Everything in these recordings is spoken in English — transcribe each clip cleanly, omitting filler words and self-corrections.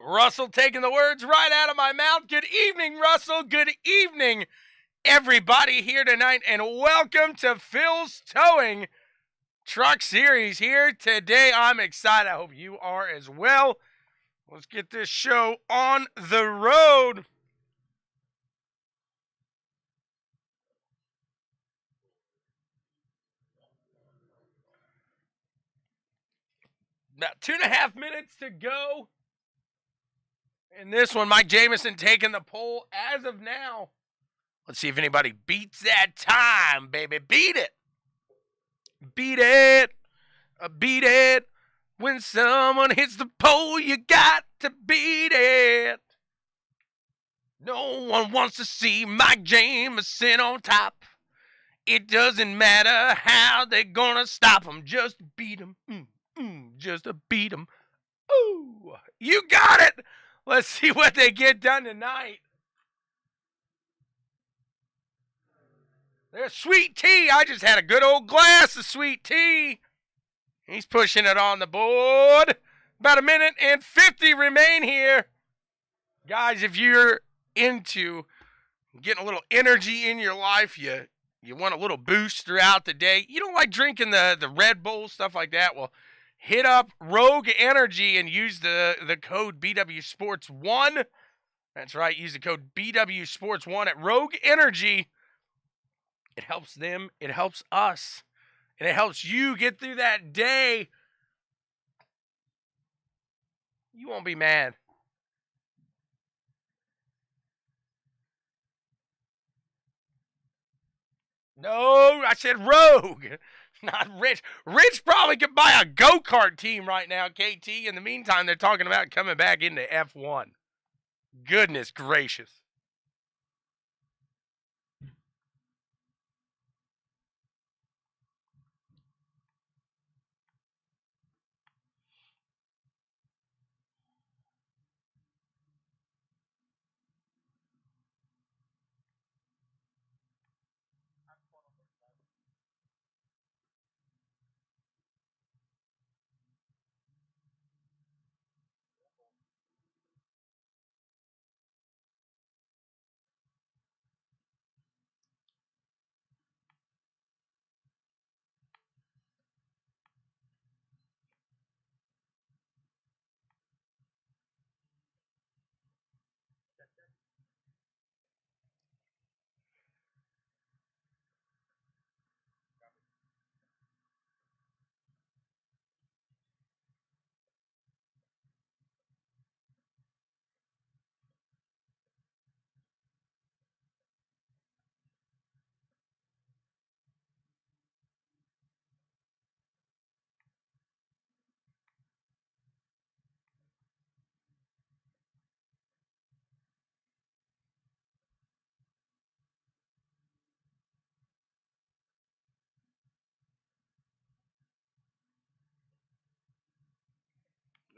Russell taking the words right out of my mouth. Good evening, Russell. Good evening, everybody here tonight, and welcome to Phil's Towing Truck Series here today. I'm excited. I hope you are as well. Let's get this show on the road. About 2.5 minutes to go. In this one, Mike Jamison taking the pole as of now. Let's see if anybody beats that time, baby. Beat it. Beat it. Beat it. When someone hits the pole, you got to beat it. No one wants to see Mike Jamison on top. It doesn't matter how they're gonna stop him. Just beat him. Just beat him. Ooh, you got it. Let's see what they get done tonight. There's sweet tea. I just had a good old glass of sweet tea. He's pushing it on the board. About 1:50 remain here. Guys, if you're into getting a little energy in your life, you want a little boost throughout the day, you don't like drinking the Red Bull, stuff like that, well, hit up Rogue Energy and use the code BWSPORTS1. That's right, use the code BWSPORTS1 at Rogue Energy. It helps them, it helps us, and it helps you get through that day. You won't be mad. No, I said Rogue, not Rich. Rich probably could buy a go-kart team right now, KT. In the meantime, they're talking about coming back into F1. Goodness gracious.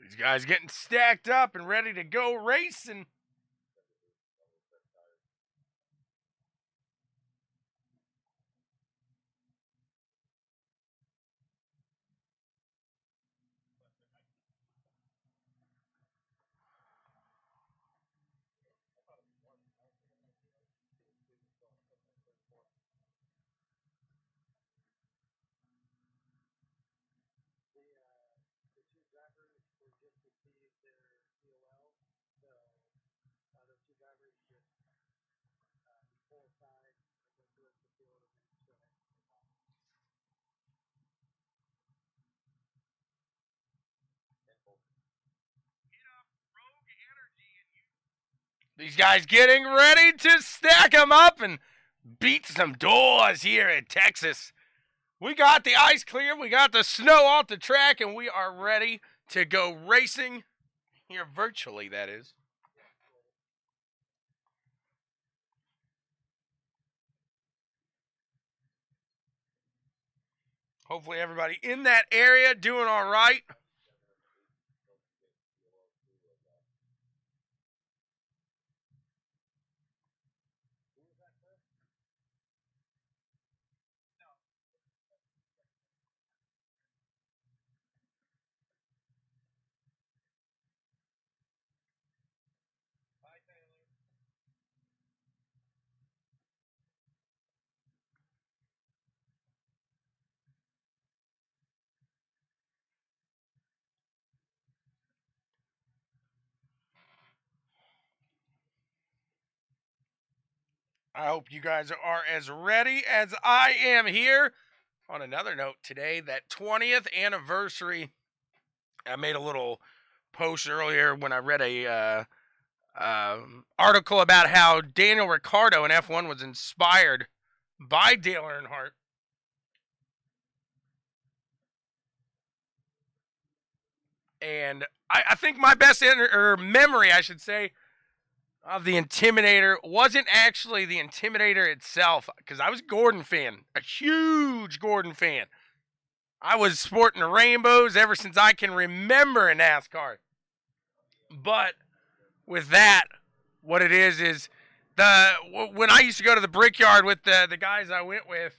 These guys getting stacked up and ready to go racing. These guys getting ready to stack them up and beat some doors here in Texas. We got the ice clear, we got the snow off the track, and we are ready to go racing here virtually, that is. Hopefully everybody in that area doing all right. I hope you guys are as ready as I am here. On another note today, that 20th anniversary, I made a little post earlier when I read a article about how Daniel Ricciardo in F1 was inspired by Dale Earnhardt. And I think my best memory, I should say, of the Intimidator wasn't actually the Intimidator itself, because I was a Gordon fan, a huge Gordon fan. I was sporting the rainbows ever since I can remember in NASCAR. But with that, what it is when I used to go to the Brickyard with the guys I went with,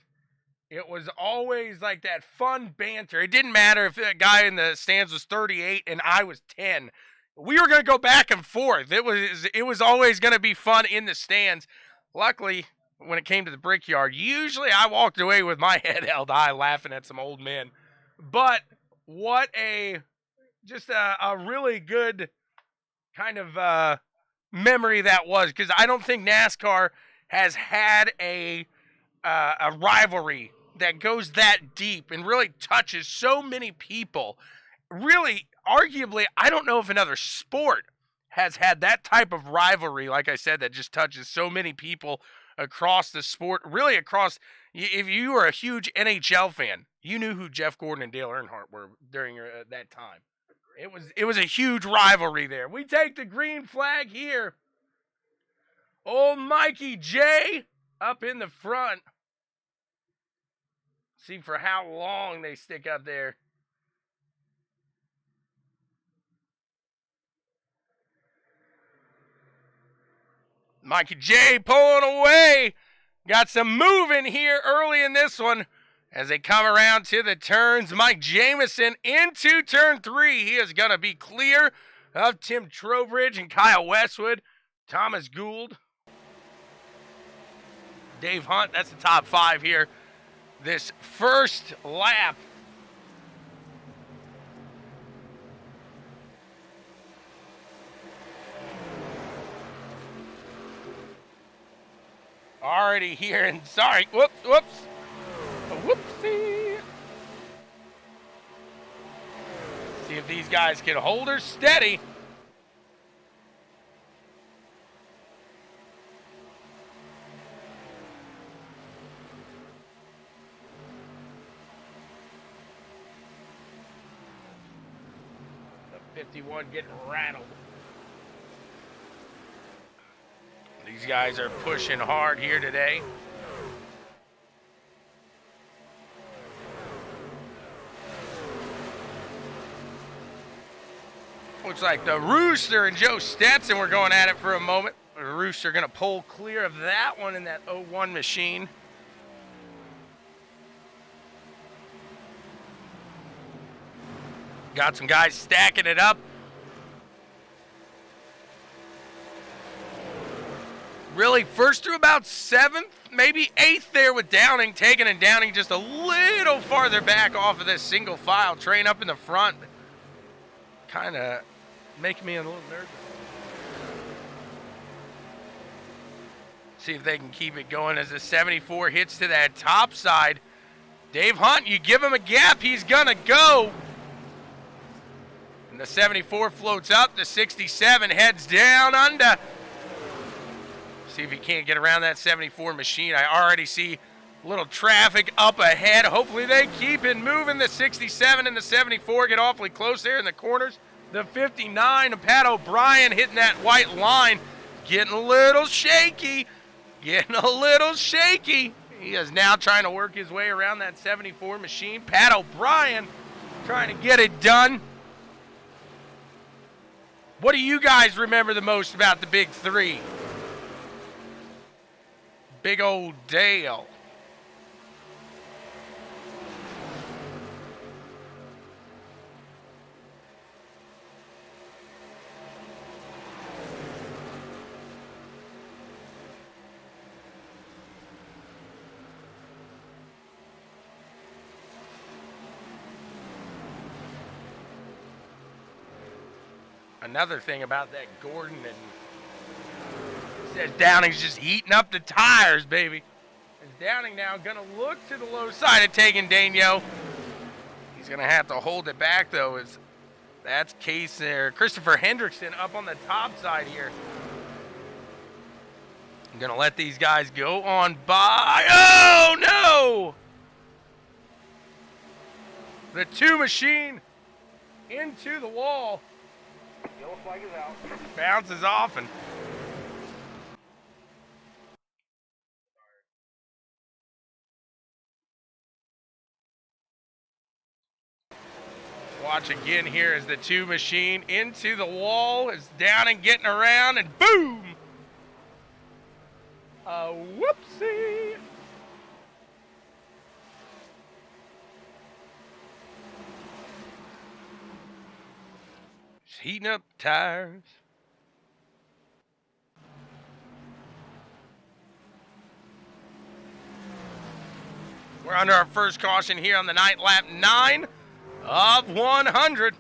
it was always like that fun banter. It didn't matter if the guy in the stands was 38 and I was 10. We were going to go back and forth. It was always going to be fun in the stands. Luckily, when it came to the Brickyard, usually I walked away with my head held high laughing at some old men. But what a really good kind of memory that was, because I don't think NASCAR has had a rivalry that goes that deep and really touches so many people. Really, arguably, I don't know if another sport has had that type of rivalry, like I said, that just touches so many people across the sport, really across. If you were a huge NHL fan, you knew who Jeff Gordon and Dale Earnhardt were during that time. It was a huge rivalry there. We take the green flag here. Old Mikey J up in the front. See for how long they stick up there. Mikey J pulling away. Got some moving here early in this one as they come around to the turns. Mike Jamison into turn 3. He is going to be clear of Tim Trowbridge and Kyle Westwood. Thomas Gould. Dave Hunt, that's the top 5 here. This first lap. Already here, and sorry, whoopsie. See if these guys can hold her steady. The 51 getting rattled. These guys are pushing hard here today. Looks like the Rooster and Joe Stetson were going at it for a moment. The Rooster going to pull clear of that one in that 01 machine. Got some guys stacking it up. Really, first through about 7th, maybe 8th there with Downing, taking and Downing just a little farther back off of this single file train up in the front. Kind of making me a little nervous. See if they can keep it going as the 74 hits to that top side. Dave Hunt, you give him a gap, he's going to go. And the 74 floats up, the 67 heads down under. See if he can't get around that 74 machine. I already see a little traffic up ahead. Hopefully they keep it moving. The 67 and the 74 get awfully close there in the corners. The 59 of Pat O'Brien hitting that white line. Getting a little shaky. Getting a little shaky. He is now trying to work his way around that 74 machine. Pat O'Brien trying to get it done. What do you guys remember the most about the Big Three? Big old Dale. Another thing about that Gordon and Says Downing's just heating up the tires, baby. As Downing now going to look to the low side of taking Daigneault. He's going to have to hold it back, though, as that's Case there. Christopher Hendrickson up on the top side here. I'm going to let these guys go on by. Oh, no! The two machine into the wall. Yellow flag is out. Bounces off and watch again here as the two machine into the wall is Downing getting around and boom! A whoopsie! Just heating up tires. We're under our first caution here on the night, lap 9 of 100.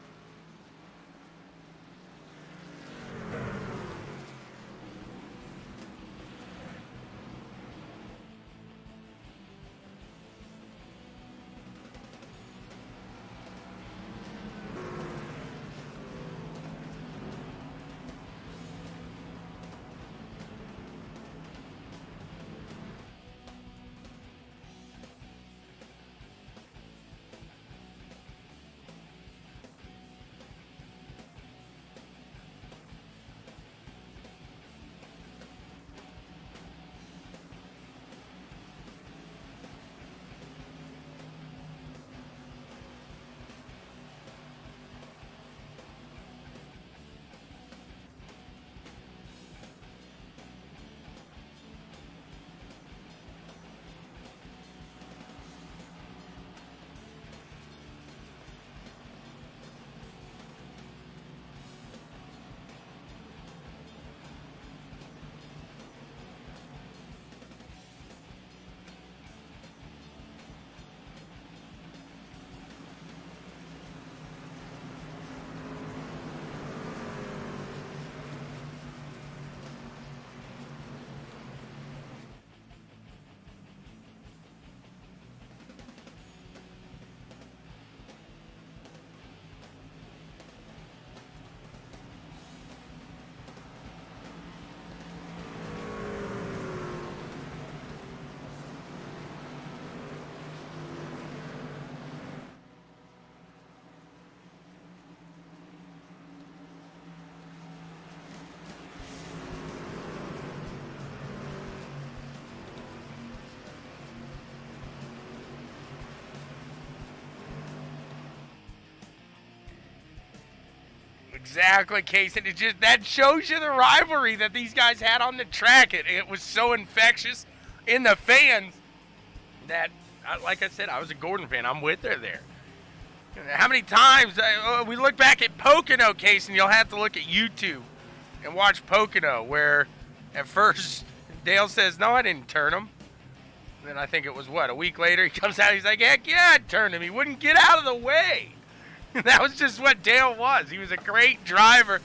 Exactly, Case. And that shows you the rivalry that these guys had on the track. It was so infectious in the fans that, like I said, I was a Gordon fan. I'm with her there. How many times we look back at Pocono, Case, and you'll have to look at YouTube and watch Pocono, where at first Dale says, "No, I didn't turn him." And then I think it was, a week later, he comes out, he's like, "Heck yeah, I turned him. He wouldn't get out of the way." That was just what Dale was. He was a great driver.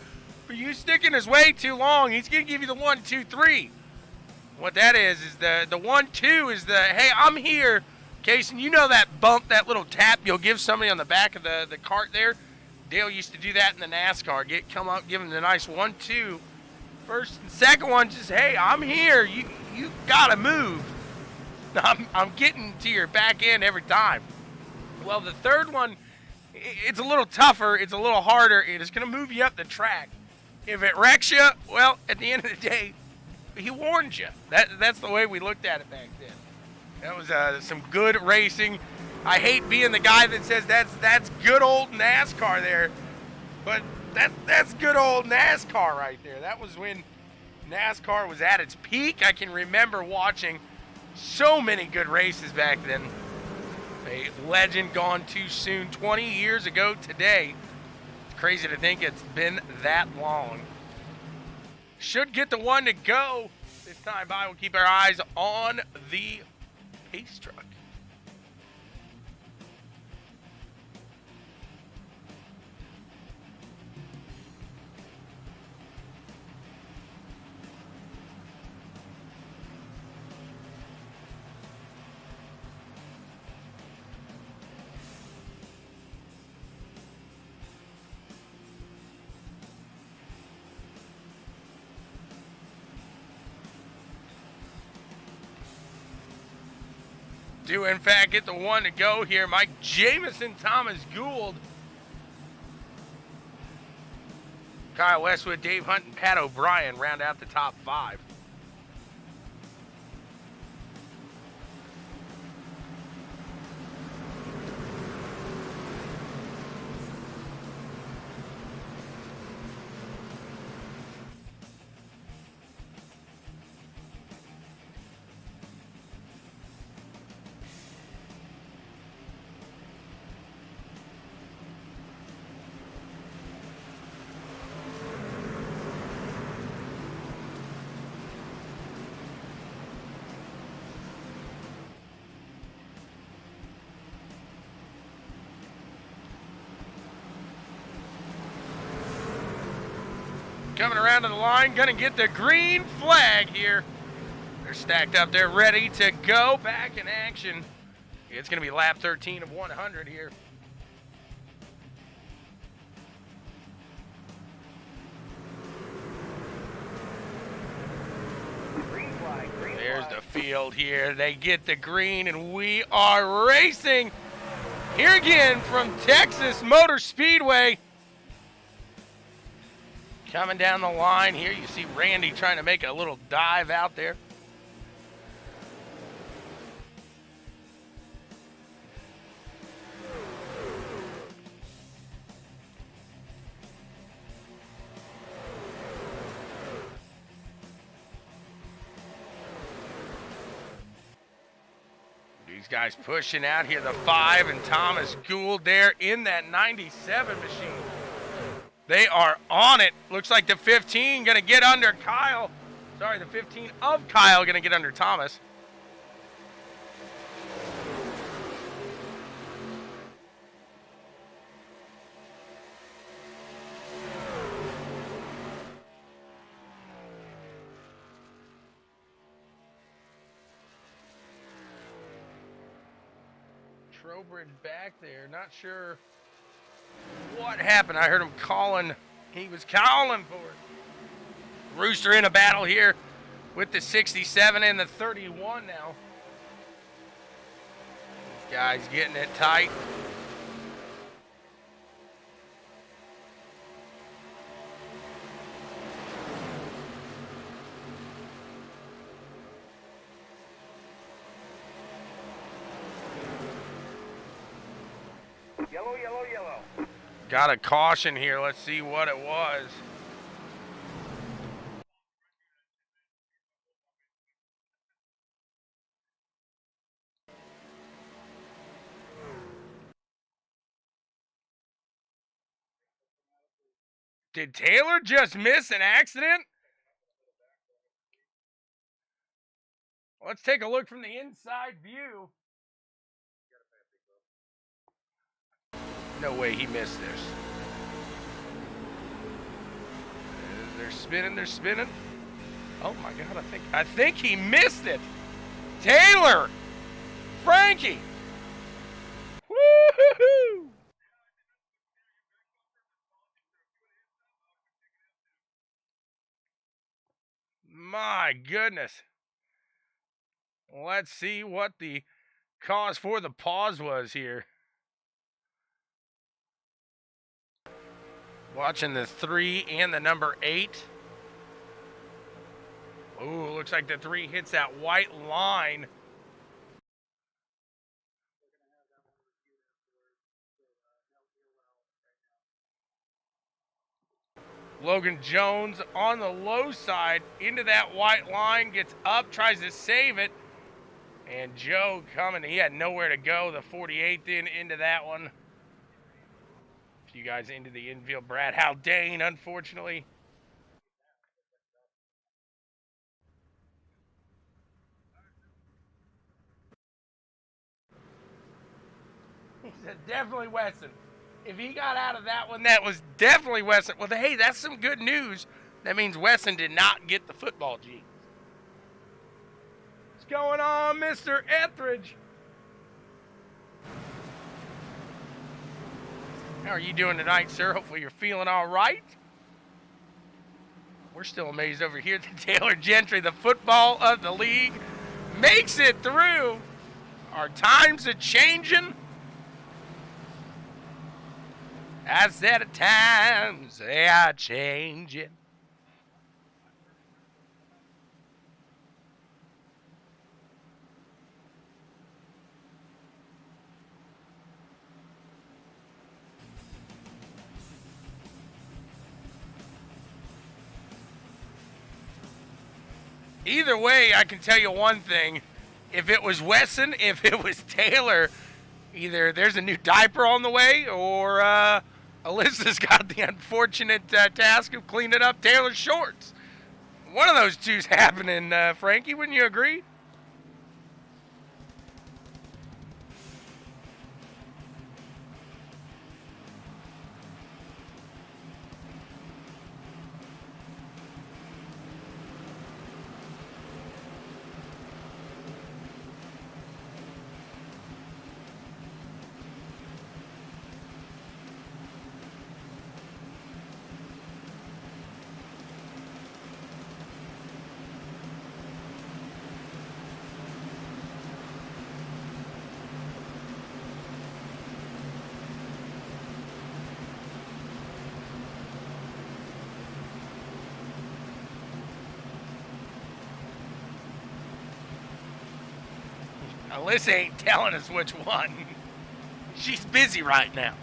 But you stick in his way too long, he's going to give you the 1, 2, 3. What that is the 1, 2 is the, hey, I'm here. Case, and you know that bump, that little tap you'll give somebody on the back of the cart there? Dale used to do that in the NASCAR. Come up, give him the nice 1, 2. First and second one, just, hey, I'm here. You got to move. I'm getting to your back end every time. Well, the third one, it's a little tougher. It's a little harder. It is going to move you up the track. If it wrecks you, well, at the end of the day, he warned you. That's the way we looked at it back then. That was some good racing. I hate being the guy that says that's good old NASCAR there, but that's good old NASCAR right there. That was when NASCAR was at its peak. I can remember watching so many good races back then. A legend gone too soon, 20 years ago today. It's crazy to think it's been that long. Should get the one to go. This time by, we'll keep our eyes on the pace truck. Do, in fact, get the one to go here. Mike Jamison, Thomas Gould, Kyle Westwood, Dave Hunt, and Pat O'Brien round out the top 5. Coming around to the line, gonna get the green flag here. They're stacked up, they're ready to go. Back in action. It's gonna be lap 13 of 100 here. Green flag, green There's flag. the field here. They get the green, and we are racing here again from Texas Motor Speedway. Coming down the line here, you see Randy trying to make a little dive out there. These guys pushing out here, the 5 and Thomas Gould there in that 97 machine. They are on it. Looks like the 15 going to get under Kyle. Sorry, the 15 of Kyle going to get under Thomas. Trowbridge back there. Not sure what happened. I heard him calling. He was calling for it. Rooster in a battle here with the 67 and the 31 now. These guys getting it tight. Yellow, yellow, yellow. Got a caution here. Let's see what it was. Did Taylor just miss an accident? Let's take a look from the inside view. No way he missed this. They're spinning, they're spinning. Oh my God, I think he missed it. Taylor! Frankie! Woo-hoo-hoo! My goodness. Let's see what the cause for the pause was here. Watching the 3 and the number 8. Ooh, looks like the 3 hits that white line. Logan Jones on the low side into that white line, gets up, tries to save it. And Joe coming, he had nowhere to go. The 48th into that one. A few guys into the infield. Brad Haldane, unfortunately. He said, definitely Wesson. If he got out of that one, that was definitely Wesson. Well, hey, that's some good news. That means Wesson did not get the football jeans. What's going on, Mr. Etheridge? How are you doing tonight, sir? Hopefully you're feeling all right. We're still amazed over here that Taylor Gentry, the football of the league, makes it through. Our times are changing. I said at times they are changing. Either way, I can tell you one thing. If it was Wesson, if it was Taylor, either there's a new diaper on the way or Alyssa's got the unfortunate task of cleaning up Taylor's shorts. One of those two's happening, Frankie. Wouldn't you agree? Alyssa ain't telling us which one. She's busy right now.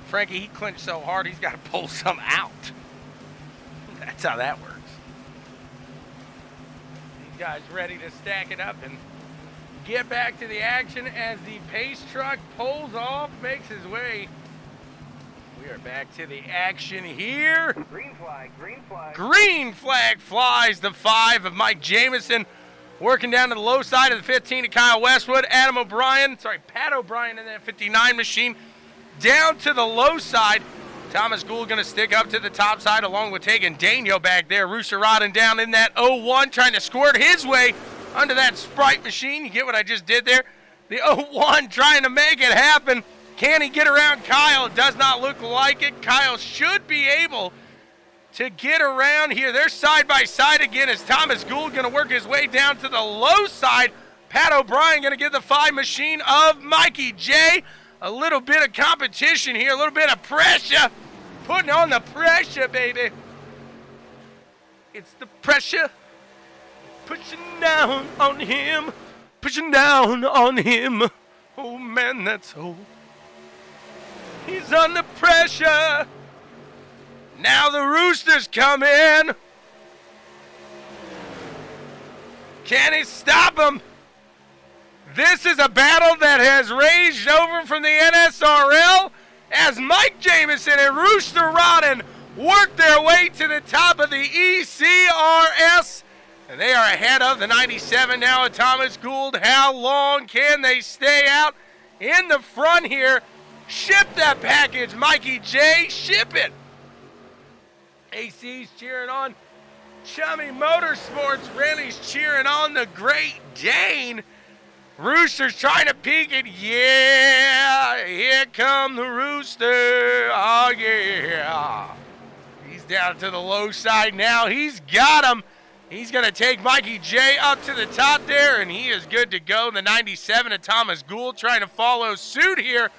Frankie, he clinched so hard he's got to pull some out. That's how that works. These guys ready to stack it up and get back to the action as the pace truck pulls off, makes his way. We are back to the action here. Green flag, green flag. Green flag flies. The 5 of Mike Jamison working down to the low side of the 15 to Kyle Westwood. Pat O'Brien in that 59 machine. Down to the low side. Thomas Gould going to stick up to the top side along with taking Daniel back there. Rooster Rodden down in that 01 trying to squirt his way under that Sprite machine. You get what I just did there? The 01 trying to make it happen. Can he get around Kyle? It does not look like it. Kyle should be able to get around here. They're side by side again as Thomas Gould going to work his way down to the low side. Pat O'Brien going to get the 5 machine of Mikey J. A little bit of competition here, a little bit of pressure. Putting on the pressure, baby. It's the pressure. Pushing down on him. Pushing down on him. Oh, man, that's so. He's under pressure. Now the Roosters come in. Can he stop him? This is a battle that has raged over from the NSRL as Mike Jamison and Rooster Rodden work their way to the top of the ECRS. And they are ahead of the 97 now at Thomas Gould. How long can they stay out in the front here? Ship that package, Mikey J. Ship it. AC's cheering on Chummy Motorsports. Randy's cheering on the Great Dane. Rooster's trying to peek it. Yeah, here come the Rooster. Oh, yeah. He's down to the low side now. He's got him. He's going to take Mikey J up to the top there, and he is good to go. The 97 of Thomas Gould trying to follow suit here.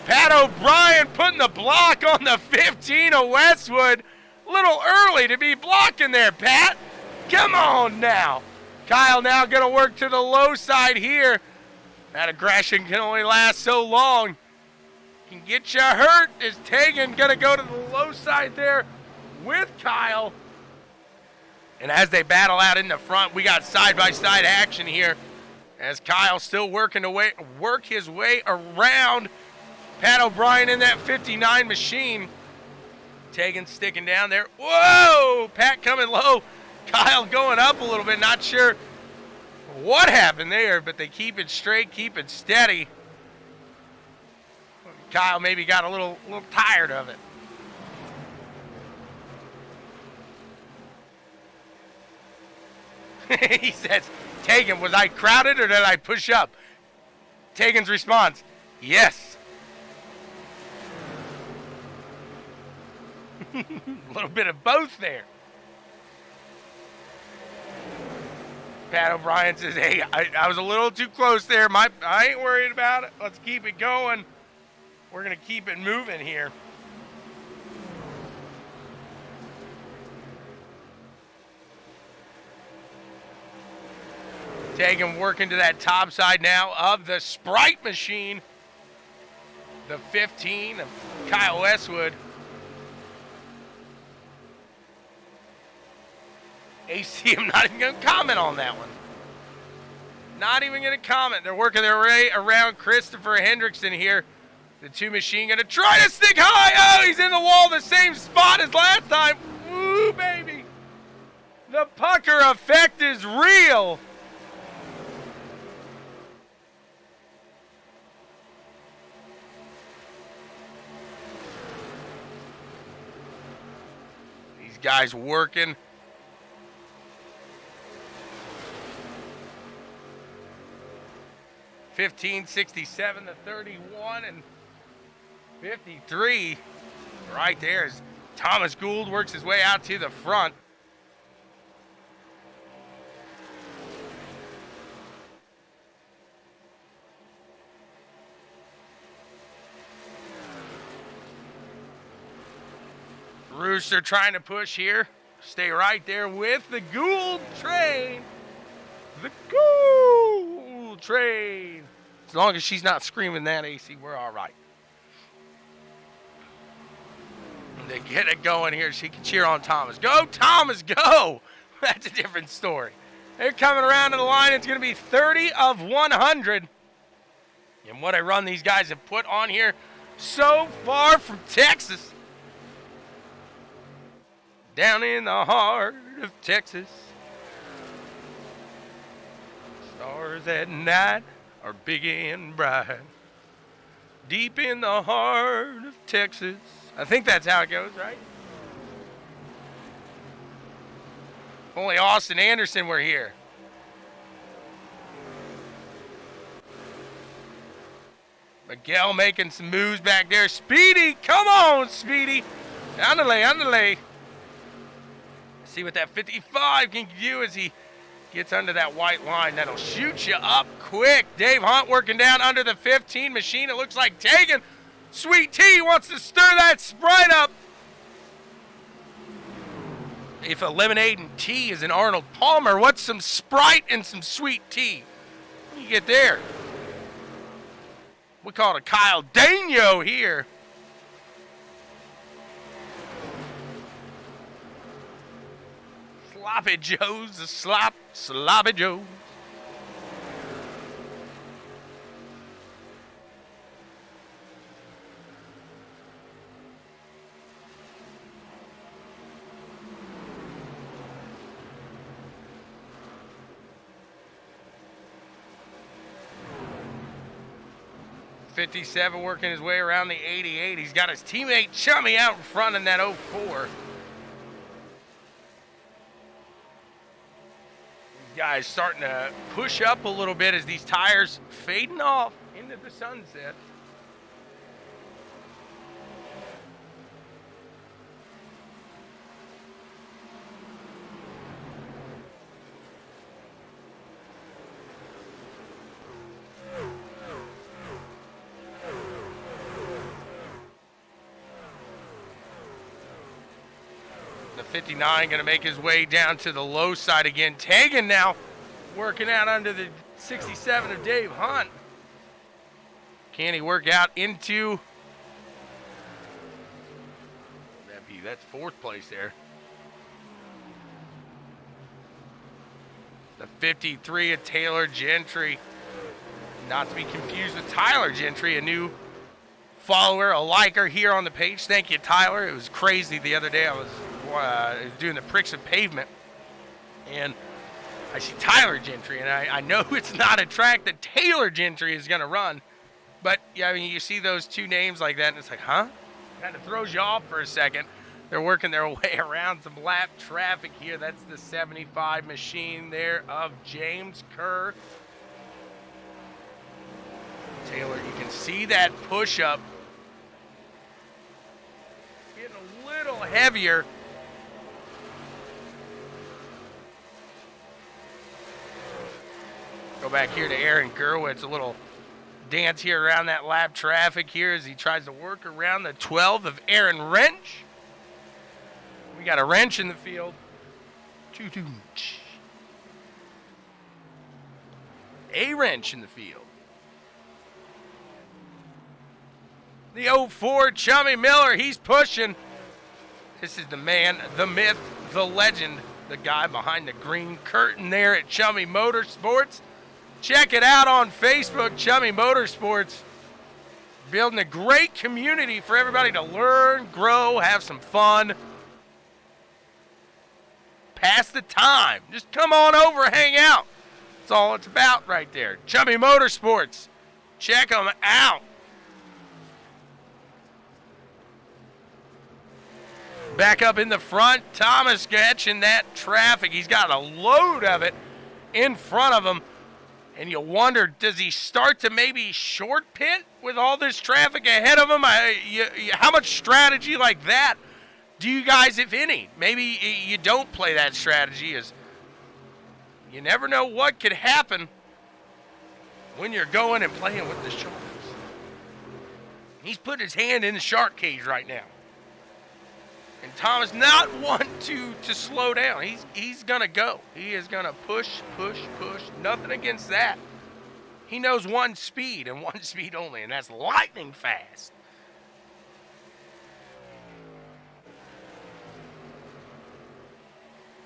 Pat O'Brien putting the block on the 15 of Westwood. A little early to be blocking there, Pat. Come on now. Kyle now going to work to the low side here. That aggression can only last so long. Can get you hurt. Is Tegan going to go to the low side there with Kyle? And as they battle out in the front, we got side-by-side action here as Kyle still working to work his way around Pat O'Brien in that 59 machine. Tegan sticking down there. Whoa! Pat coming low. Kyle going up a little bit. Not sure what happened there, but they keep it straight, keep it steady. Kyle maybe got a little tired of it. He says, Tegan, was I crowded or did I push up? Tegan's response, yes. A little bit of both there. Pat O'Brien says, hey, I was a little too close there. I ain't worried about it. Let's keep it going. We're going to keep it moving here. Tegan working to that top side now of the Sprite machine. The 15 of Kyle Westwood. AC, I'm not even going to comment on that one. Not even going to comment. They're working their way around Christopher Hendrickson here. The two machine going to try to stick high. Oh, he's in the wall, the same spot as last time. Woo, baby. The pucker effect is real. These guys working. $15, $67 to $31 and $53 right there as Thomas Gould works his way out to the front. Rooster trying to push here. Stay right there with the Gould train. The Gould train. As long as she's not screaming that, AC, we're all right. They get it going here. She can cheer on Thomas. Go, Thomas, go. That's a different story. They're coming around to the line. It's going to be 30 of 100. And what a run these guys have put on here so far from Texas. Down in the heart of Texas. Stars at night are big and bright. Deep in the heart of Texas. I think that's how it goes, right? If only Austin Anderson were here. Miguel making some moves back there. Speedy, come on, Speedy. Underlay. See what that 55 can do as he gets under that white line. That'll shoot you up quick. Dave Hunt working down under the 15 machine. It looks like Tegan. Sweet Tea wants to stir that Sprite up. If eliminating tea is an Arnold Palmer, what's some Sprite and some Sweet Tea? What do you get there? We call it a Kyle Dano here. Sloppy Joe's, the Sloppy Joe's. .57 working his way around the 88. He's got his teammate Chummy out in front in that 04. sky is starting to push up a little bit as these tires fading off into the sunset. The 59 going to make his way down to the low side again. Tegan now working out under the 67 of Dave Hunt. Can he work out into... That's fourth place there. The 53 of Taylor Gentry. Not to be confused with Tyler Gentry, a new follower, a liker here on the page. Thank you, Tyler. It was crazy the other day. I was doing the Pricks of Pavement, and I see Tyler Gentry, and I know it's not a track that Taylor Gentry is going to run, but yeah, I mean, you see those two names like that, and it's like, huh? Kind of throws you off for a second. They're working their way around some lap traffic here. That's the 75 machine there of James Kerr. Taylor, you can see that push-up getting a little heavier. Go back here to Aaron Gerwitz, a little dance here around that lap traffic here as he tries to work around the 12 of Aaron Wrench. We got a wrench in the field. A wrench in the field. The 04 Chummy Miller, he's pushing. This is the man, the myth, the legend, the guy behind the green curtain there at Chummy Motorsports. Check it out on Facebook, Chummy Motorsports. Building a great community for everybody to learn, grow, have some fun. Pass the time. Just come on over, hang out. That's all it's about right there. Chummy Motorsports. Check them out. Back up in the front, Thomas catching that traffic. He's got a load of it in front of him. And you wonder, does he start to maybe short pit with all this traffic ahead of him? How much strategy like that do you guys, if any? Maybe you don't play that strategy, as you never know what could happen when you're going and playing with the sharks. He's putting his hand in the shark cage right now. And Thomas not one to slow down. He's going to go. He is going to push. Nothing against that. He knows one speed and one speed only, and that's lightning fast.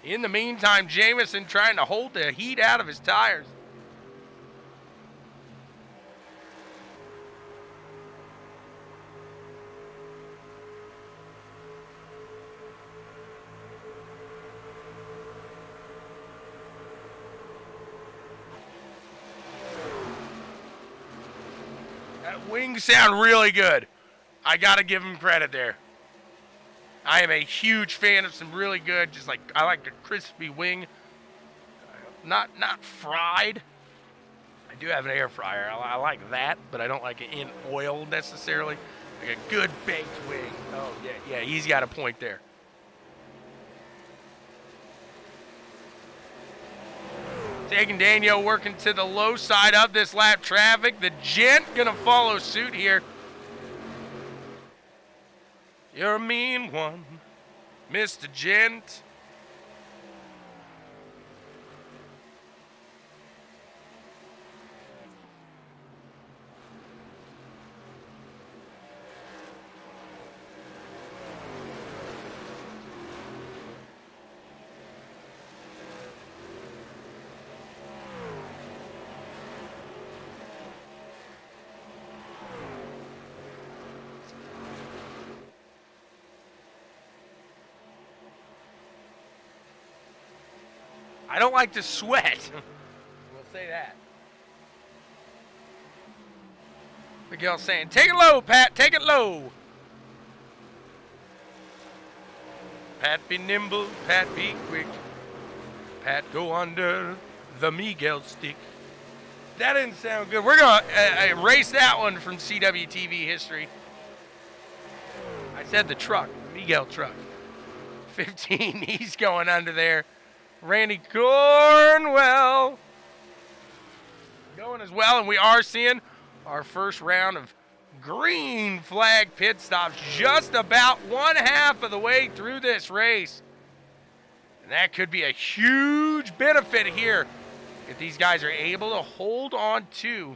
In the meantime, Jamison trying to hold the heat out of his tires. That wings sound really good. I got to give him credit there. I am a huge fan of some really good, just like, I like a crispy wing. Not fried. I do have an air fryer. I like that, but I don't like it in oil necessarily. Like a good baked wing. Oh, yeah, he's got a point there. Taking Daniel working to the low side of this lap traffic. The Gent gonna follow suit here. You're a mean one, Mr. Gent. I don't like to sweat. We'll say that. Miguel's saying, take it low, Pat, take it low. Pat be nimble, Pat be quick. Pat go under the Miguel stick. That didn't sound good. We're going to erase that one from CWTV history. I said the truck, the Miguel truck. 15, he's going under there. Randy Cornwell going as well, and we are seeing our first round of green flag pit stops just about one half of the way through this race. And that could be a huge benefit here if these guys are able to hold on to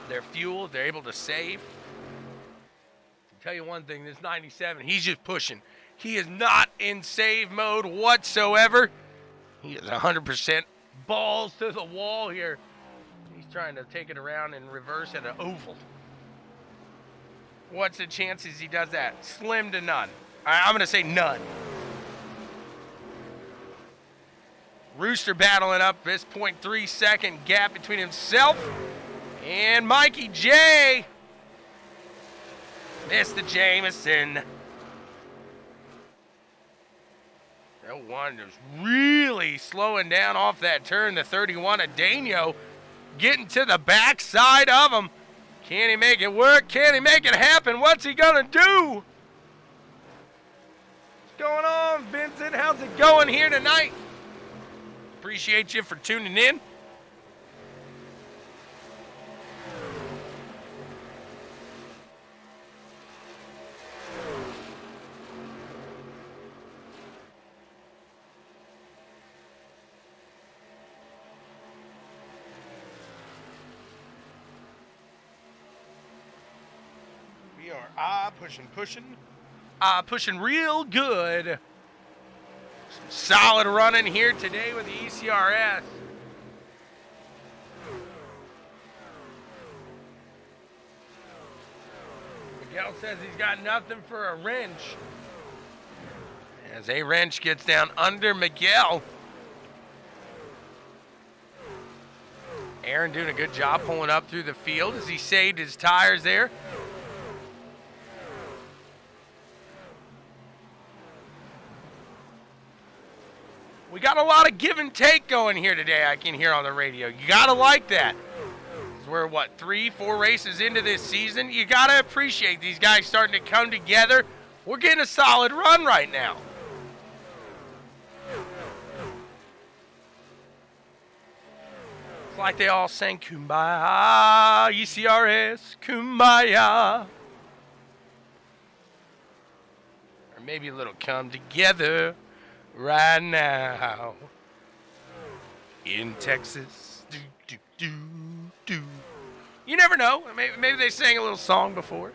their fuel, if they're able to save. I'll tell you one thing, this 97, he's just pushing. He is not in save mode whatsoever. He is 100% balls to the wall here. He's trying to take it around in reverse at an oval. What's the chances he does that? Slim to none. I'm going to say none. Rooster battling up this 0.3 second gap between himself and Mikey J. Mr. Jameson. That one is really slowing down off that turn. The 31 of Daniel getting to the backside of him. Can he make it work? Can he make it happen? What's he going to do? What's going on, Vincent? How's it going here tonight? Appreciate you for tuning in. We are pushing real good. Some solid running here today with the ECRS. Miguel says he's got nothing for a wrench. As a wrench gets down under Miguel. Aaron doing a good job pulling up through the field as he saved his tires there. We got a lot of give and take going here today, I can hear on the radio. You got to like that. We're, 3-4 races into this season? You got to appreciate these guys starting to come together. We're getting a solid run right now. It's like they all sang Kumbaya, ECRS, Kumbaya. Or maybe a little come together. Right now in Texas. Do, do, do, do. You never know. Maybe they sang a little song before.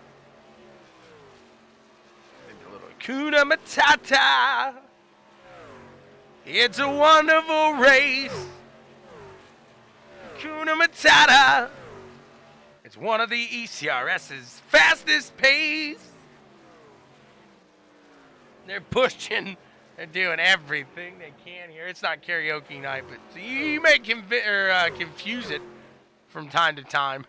Maybe a little Kuna Matata. It's a wonderful race. Kuna Matata. It's one of the ECRS's fastest pace. They're pushing. They're doing everything they can here. It's not karaoke night, but you may confuse it from time to time.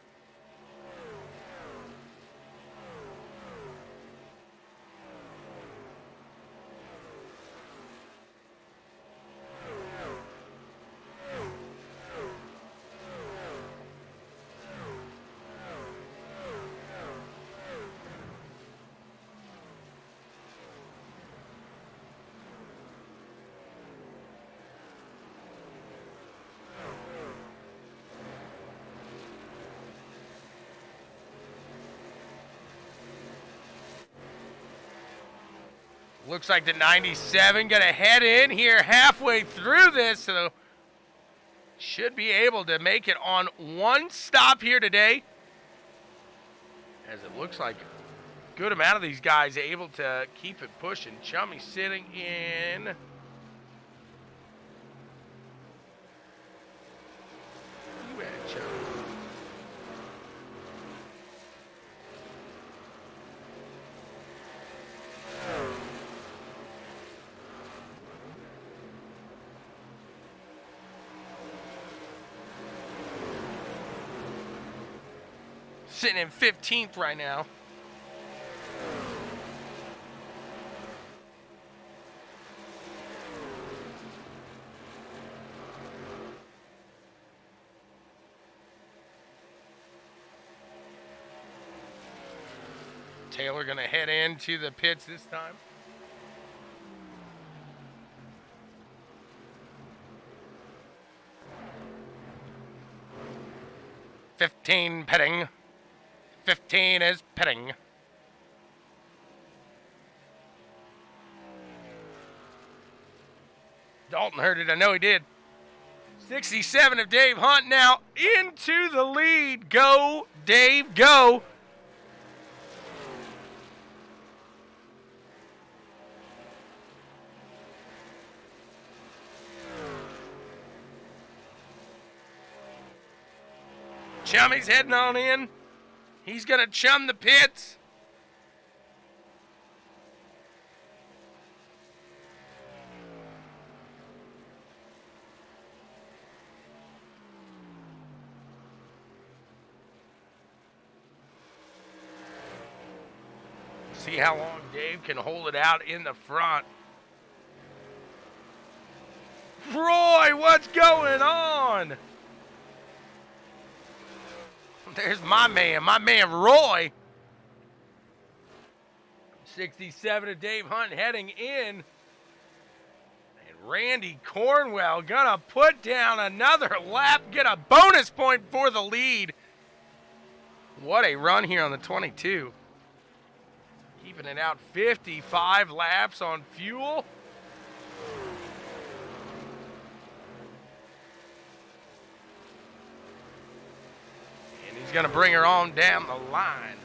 Looks like the 97 going to head in here halfway through this, so should be able to make it on one stop here today. As it looks like a good amount of these guys able to keep it pushing. Chummy sitting in. You at, Chummy? Sitting in 15th right now. Taylor going to head into the pits this time. "15 pitting. 15 is pitting." Dalton heard it. I know he did. 67 of Dave Hunt now into the lead. Go, Dave, go. Chummy's heading on in. He's going to chum the pits. See how long Dave can hold it out in the front. Roy, what's going on? There's my man Roy. 67 of Dave Hunt heading in. And Randy Cornwell gonna put down another lap, get a bonus point for the lead. What a run here on the 22. Keeping it out 55 laps on fuel. And he's going to bring her on down the line.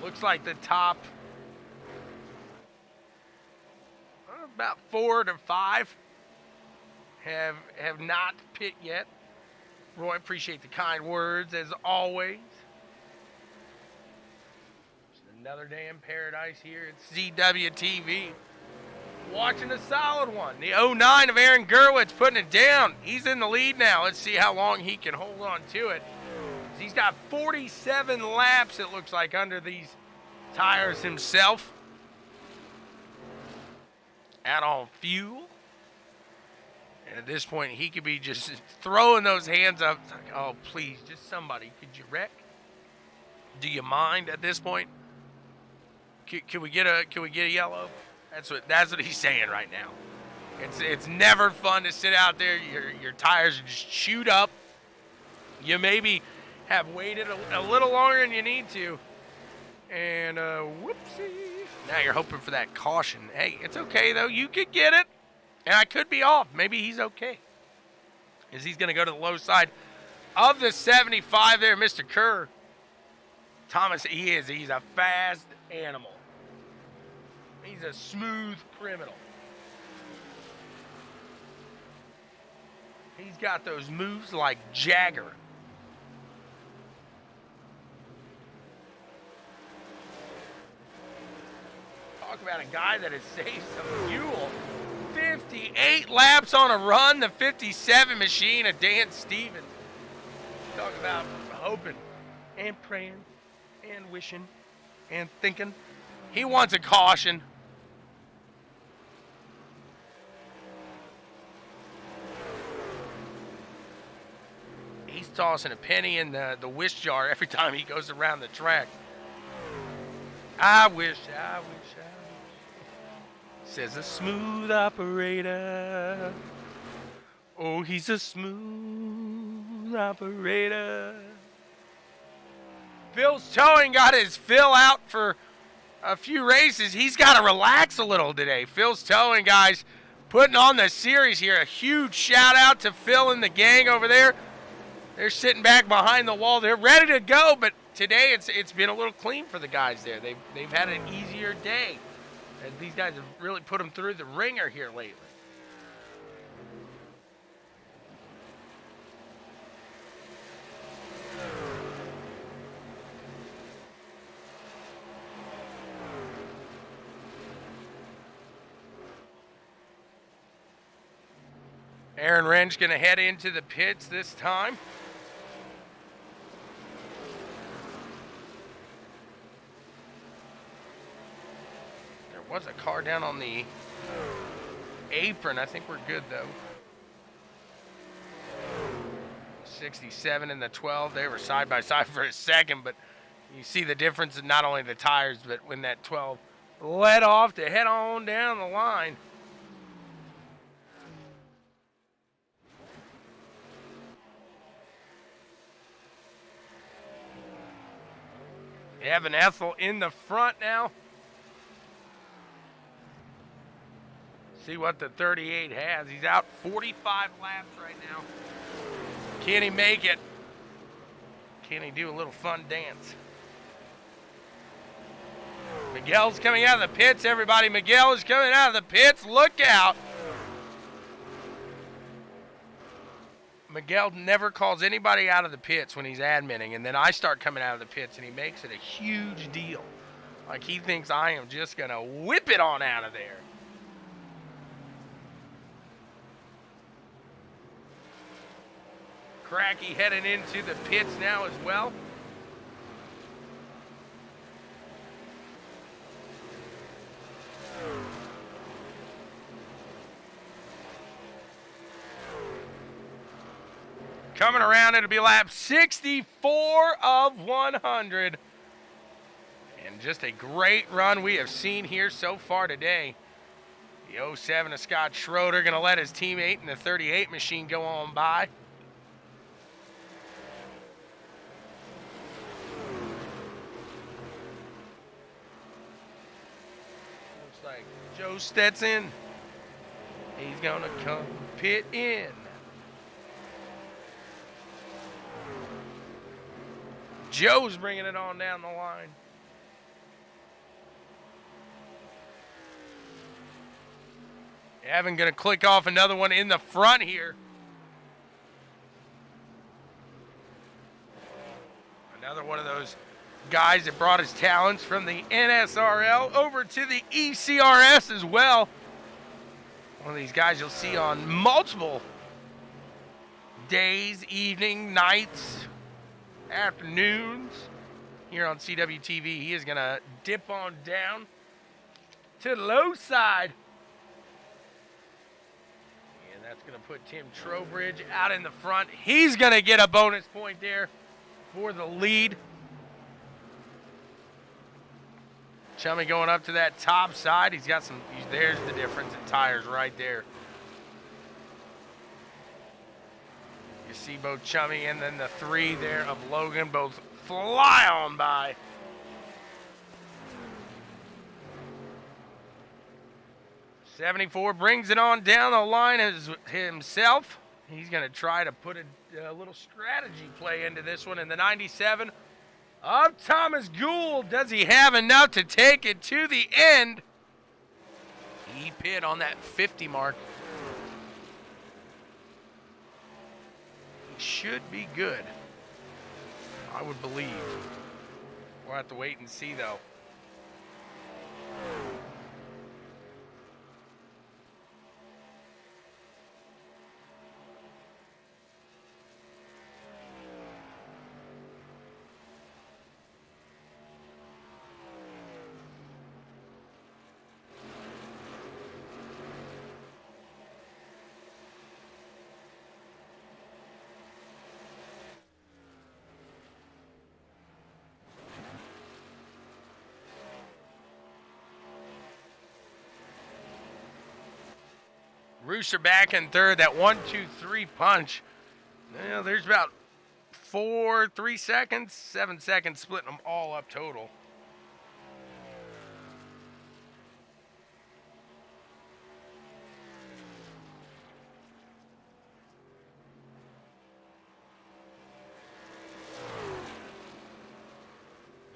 Looks like the top about 4 to 5 have not pit yet. Roy, appreciate the kind words as always. Another day in paradise here at CWTV. Watching a solid one. The 09 of Aaron Gerwitz putting it down. He's in the lead now. Let's see how long he can hold on to it. He's got 47 laps, it looks like, under these tires himself. Out on fuel. And at this point, he could be just throwing those hands up. It's like, oh, please, just somebody. Could you wreck? Do you mind at this point? Can we get a yellow? That's what he's saying right now. It's never fun to sit out there. Your tires are just chewed up. You maybe have waited a little longer than you need to. And whoopsie. Now you're hoping for that caution. Hey, it's okay though. You could get it. And I could be off. Maybe he's okay. As he's going to go to the low side of the 75 there, Mr. Kerr. Thomas, he's a fast animal. He's a smooth criminal. He's got those moves like Jagger. Talk about a guy that has saved some fuel. 58 laps on a run, the 57 machine of Dan Stevens. Talk about hoping and praying and wishing and thinking. He wants a caution. He's tossing a penny in the wish jar every time he goes around the track. I wish. Says a smooth operator. Oh, he's a smooth operator. Phil's towing got his fill out for a few races. He's got to relax a little today. Phil's towing, guys, putting on the series here. A huge shout out to Phil and the gang over there. They're sitting back behind the wall. They're ready to go, but today it's been a little clean for the guys there. They've had an easier day, as these guys have really put them through the ringer here lately. Aaron Wrench going to head into the pits this time. There was a car down on the apron. I think we're good, though. 67 and the 12, they were side by side for a second, but you see the difference in not only the tires, but when that 12 let off to head on down the line. Evan Ethel in the front now. See what the 38 has. He's out 45 laps right now. Can he make it? Can he do a little fun dance? Miguel's coming out of the pits, everybody. Miguel is coming out of the pits. Look out. Miguel never calls anybody out of the pits when he's admitting, and then I start coming out of the pits, and he makes it a huge deal. Like he thinks I am just going to whip it on out of there. Cracky heading into the pits now as well. Coming around, it'll be lap 64 of 100. And just a great run we have seen here so far today. The 07 of Scott Schroeder going to let his teammate in the 38 machine go on by. Looks like Joe Stetson. He's going to come pit in. Joe's bringing it on down the line. Evan going to click off another one in the front here. Another one of those guys that brought his talents from the NSRL over to the ECRS as well. One of these guys you'll see on multiple days, evening, nights, afternoons here on CWTV. He is going to dip on down to the low side. And that's going to put Tim Trowbridge out in the front. He's going to get a bonus point there for the lead. Chummy going up to that top side. He's got some, there's the difference in tires right there. You see both Chummy and then the 3 there of Logan both fly on by. '74 brings it on down the line himself. He's going to try to put a little strategy play into this one. In the 97 of Thomas Gould, does he have enough to take it to the end? He pit on that 50 mark. Should be good, I would believe. We'll have to wait and see, though. Rooster back in third. That 1-2-3 punch. Well, there's about 3 seconds, 7 seconds, splitting them all up total.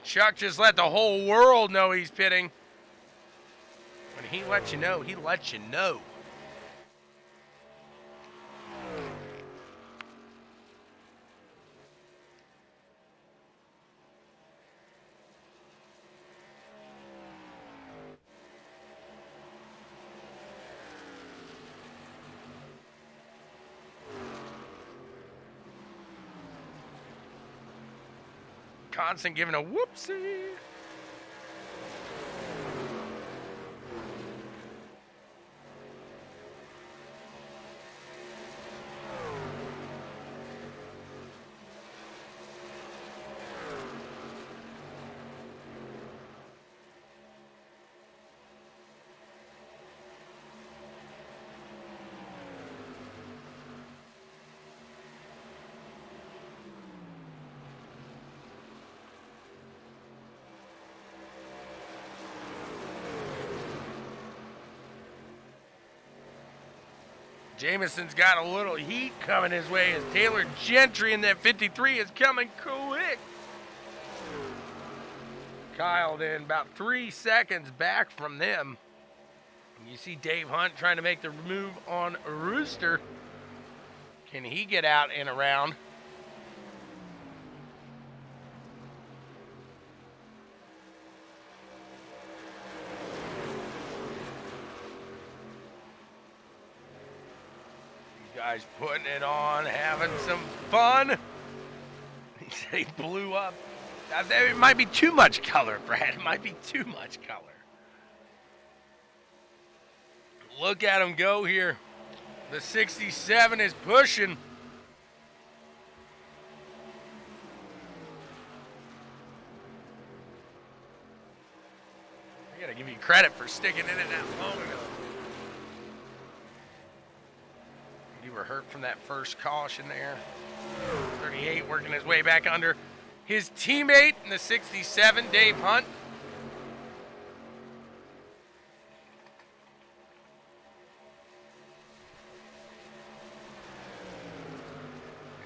Chuck just let the whole world know he's pitting. When he lets you know, he lets you know. Constant giving a whoopsie. Jameson's got a little heat coming his way as Taylor Gentry in that 53 is coming quick. Kyle then about 3 seconds back from them. You see Dave Hunt trying to make the move on Rooster. Can he get out and around? These guys putting it on, having some fun. He said he blew up. It might be too much color, Brad. It might be too much color. Look at him go here. The 67 is pushing. I gotta give you credit for sticking in it that long ago. You were hurt from that first caution there. 38 working his way back under his teammate in the 67, Dave Hunt.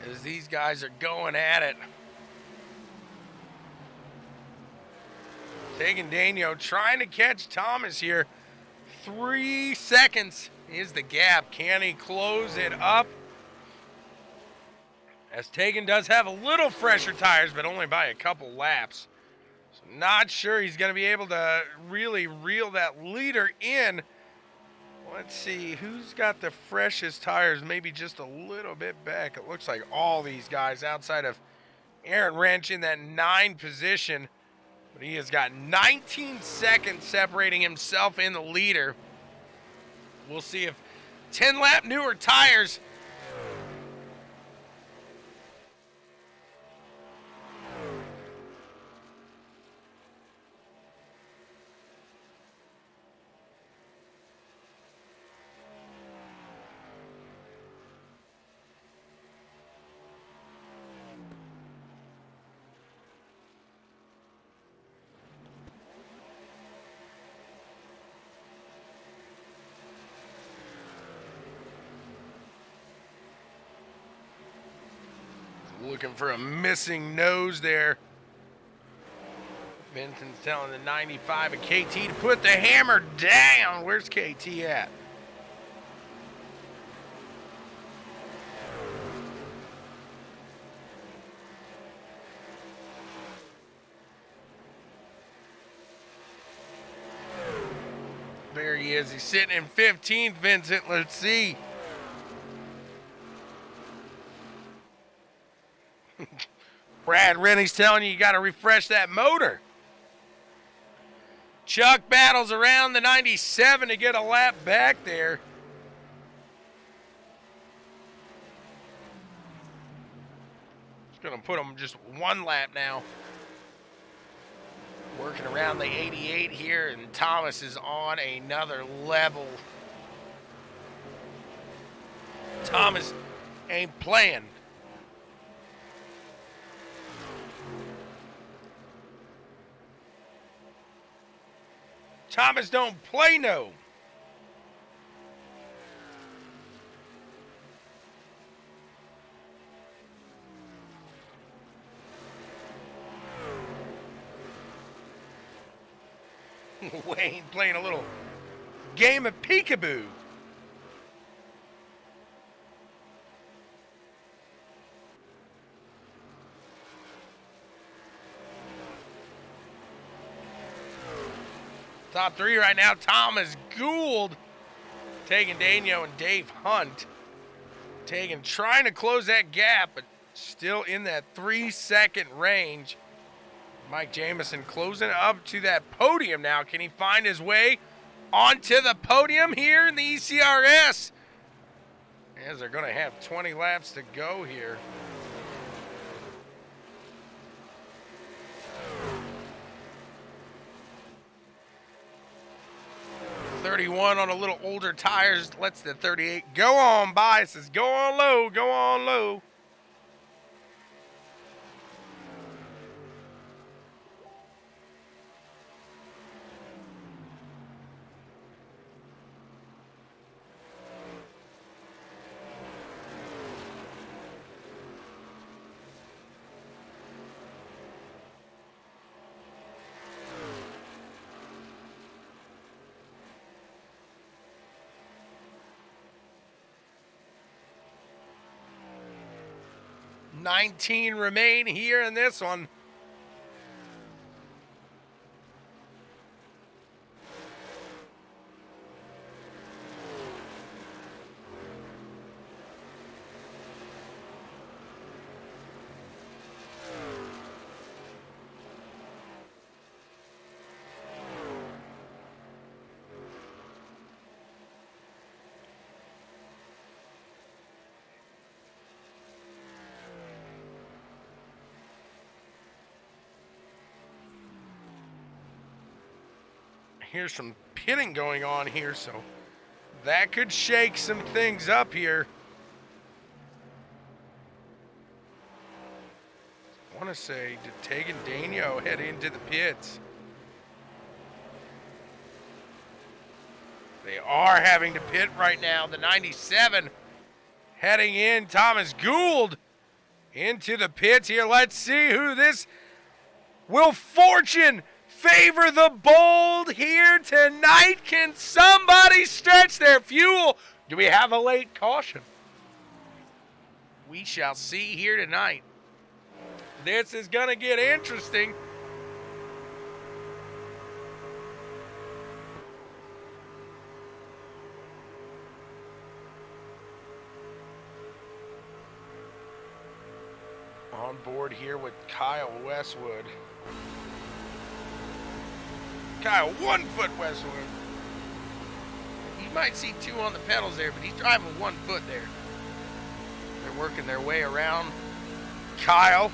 As these guys are going at it. Taking Daniel, trying to catch Thomas here. 3 seconds is the gap. Can he close it up? As Tegan does have a little fresher tires, but only by a couple laps. So not sure he's going to be able to really reel that leader in. Let's see, who's got the freshest tires? Maybe just a little bit back. It looks like all these guys outside of Aaron Wrench in that 9 position. But he has got 19 seconds separating himself in the leader. We'll see if 10-lap newer tires looking for a missing nose there. Vincent's telling the 95 of KT to put the hammer down. Where's KT at? There he is. He's sitting in 15th, Vincent. Let's see. Brad Rennie's telling you got to refresh that motor. Chuck battles around the 97 to get a lap back there. It's going to put him just 1 lap now. Working around the 88 here, and Thomas is on another level. Thomas ain't playing. Thomas don't play no. Wayne playing a little game of peekaboo. Top 3 right now, Thomas Gould taking Daniel and Dave Hunt. Trying to close that gap, but still in that 3-second range. Mike Jamison closing up to that podium now. Can he find his way onto the podium here in the ECRS? As they're going to have 20 laps to go here. 31 on a little older tires. Lets the 38 go on by. It says, go on low, go on low. 19 remain here in this one. Here's some pitting going on here, so that could shake some things up here. I want to say, did Tegan Daigneault head into the pits? They are having to pit right now. The 97 heading in. Thomas Gould into the pits here. Let's see who this will fortune favor the bold here tonight. Can somebody stretch their fuel? Do we have a late caution? We shall see here tonight. This is going to get interesting. On board here with Kyle Westwood. Kyle, 1 foot Westwood. You might see 2 on the pedals there, but he's driving 1 foot there. They're working their way around Kyle.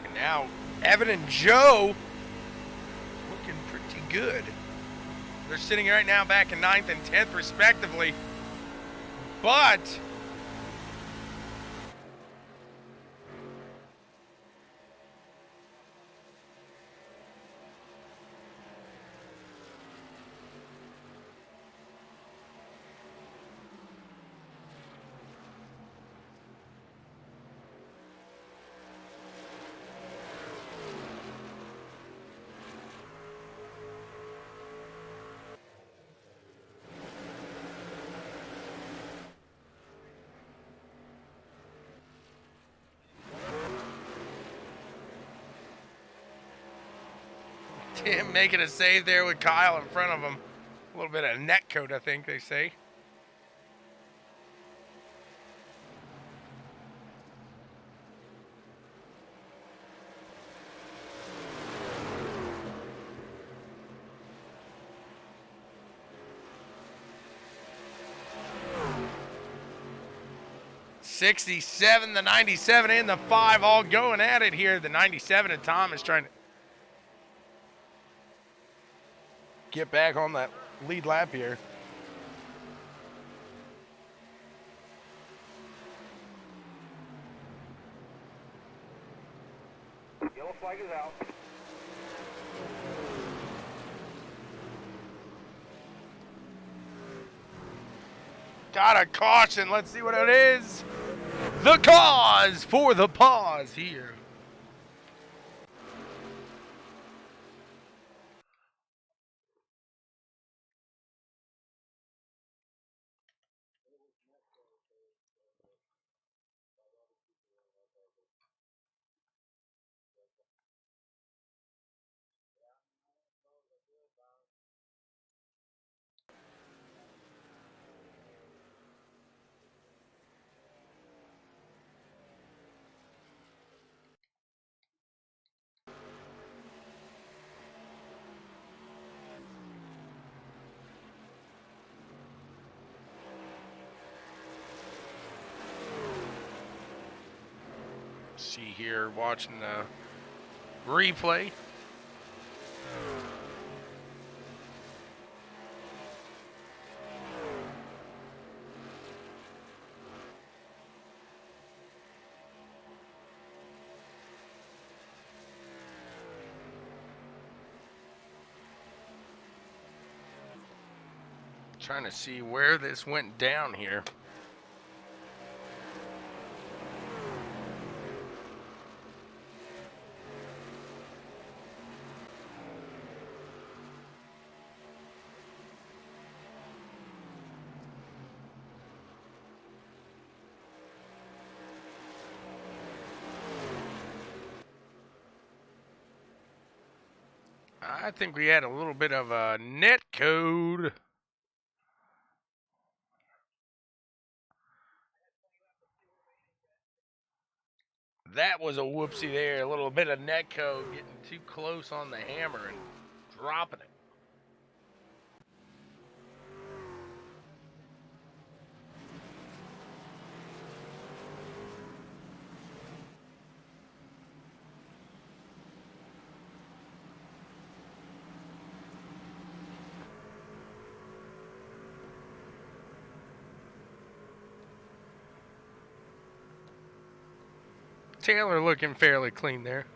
And now Evan and Joe looking pretty good. They're sitting right now back in 9th and 10th respectively. But Tim making a save there with Kyle in front of him. A little bit of net code, I think they say. '67, the 97, and the 5 all going at it here. The 97 and Tom is trying to get back on that lead lap here. Yellow flag is out. Got a caution. Let's see what it is. The cause for the pause here. See here, watching the replay. Trying to see where this went down here. I think we had a little bit of a net code. That was a whoopsie there. A little bit of net code getting too close on the hammer and dropping it. Taylor looking fairly clean there.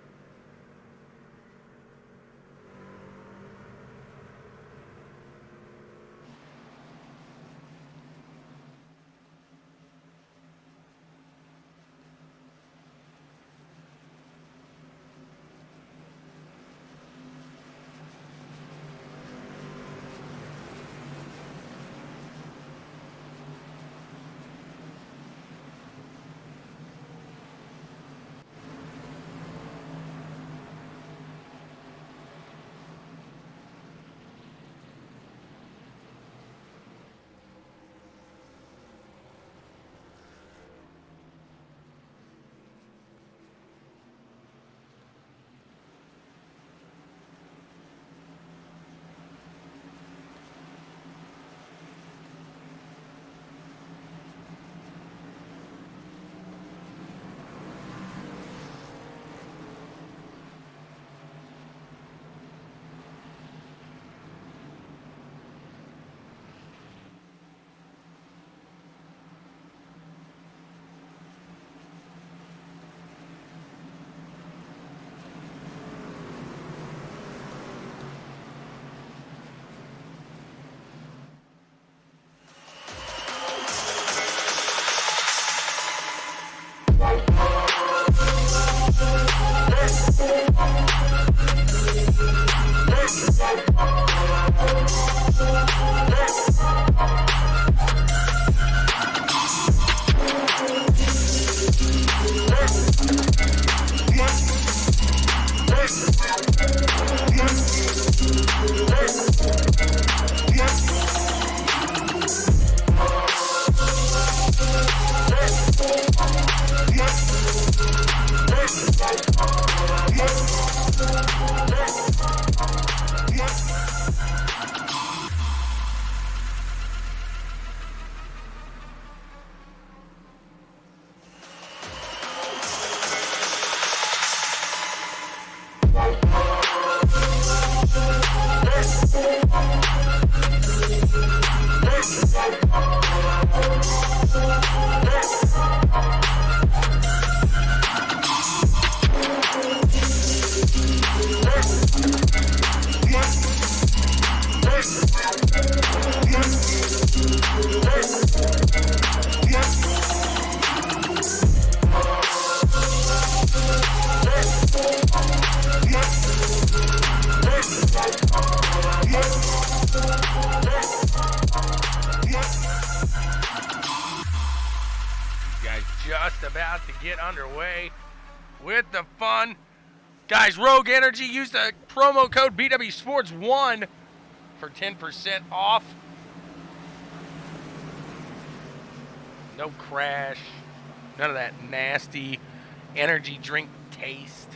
Underway with the fun. Guys, Rogue Energy, use the promo code BWSPORTS1 for 10% off. No crash. None of that nasty energy drink taste.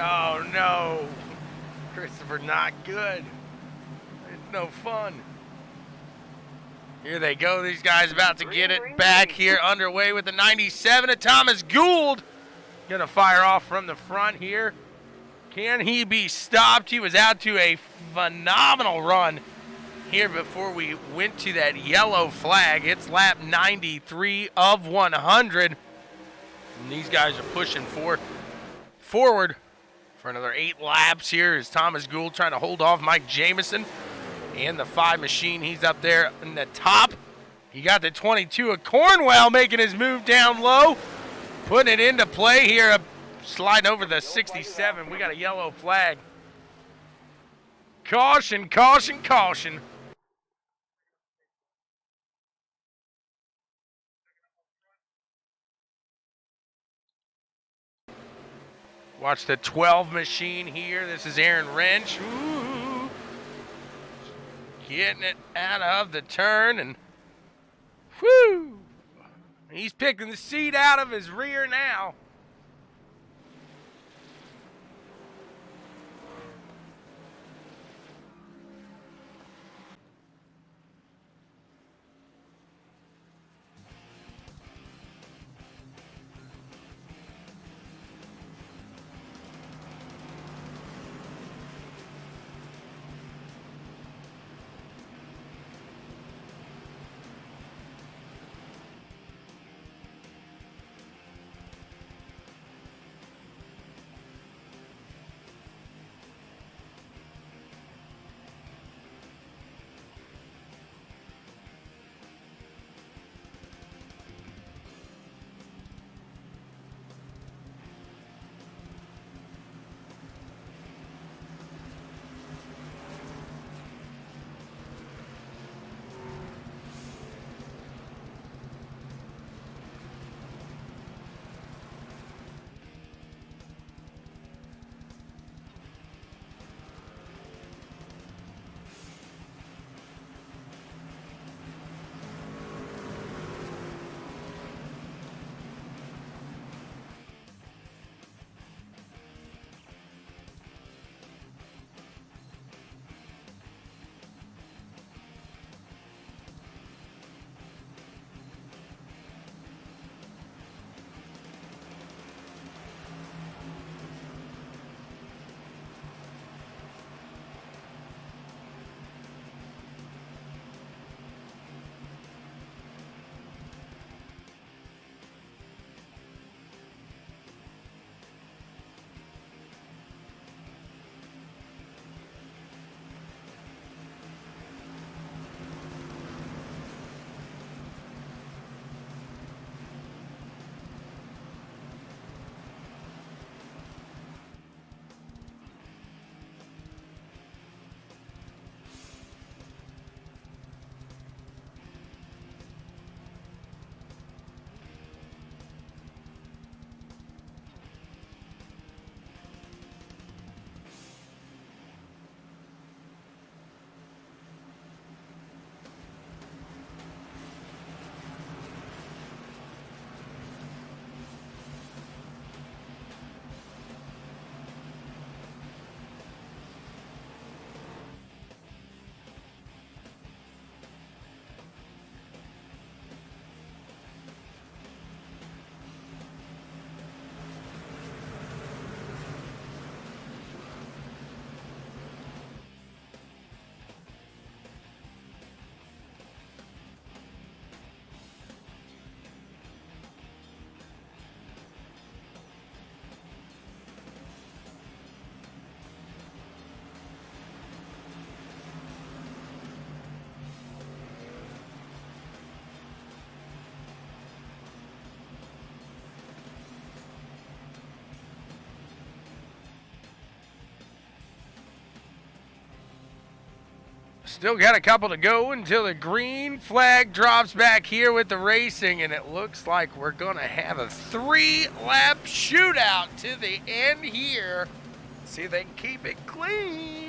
Oh no, Christopher, not good. It's no fun. Here they go. These guys about to get it back here underway with the 97 of Thomas Gould. Gonna fire off from the front here. Can he be stopped? He was out to a phenomenal run here before we went to that yellow flag. It's lap 93 of 100. And these guys are pushing forward for another 8 laps here as Thomas Gould trying to hold off Mike Jamison and the 5 machine. He's up there in the top. He got the 22 of Cornwell making his move down low, putting it into play here, sliding over the 67. We got a yellow flag Caution, caution, caution. Watch the 12 machine here. This is Aaron Wrench. Ooh. Getting it out of the turn and whoo! He's picking the seat out of his rear now. Still got a couple to go until the green flag drops back here with the racing, and it looks like we're going to have a 3-lap shootout to the end here. See if they can keep it clean.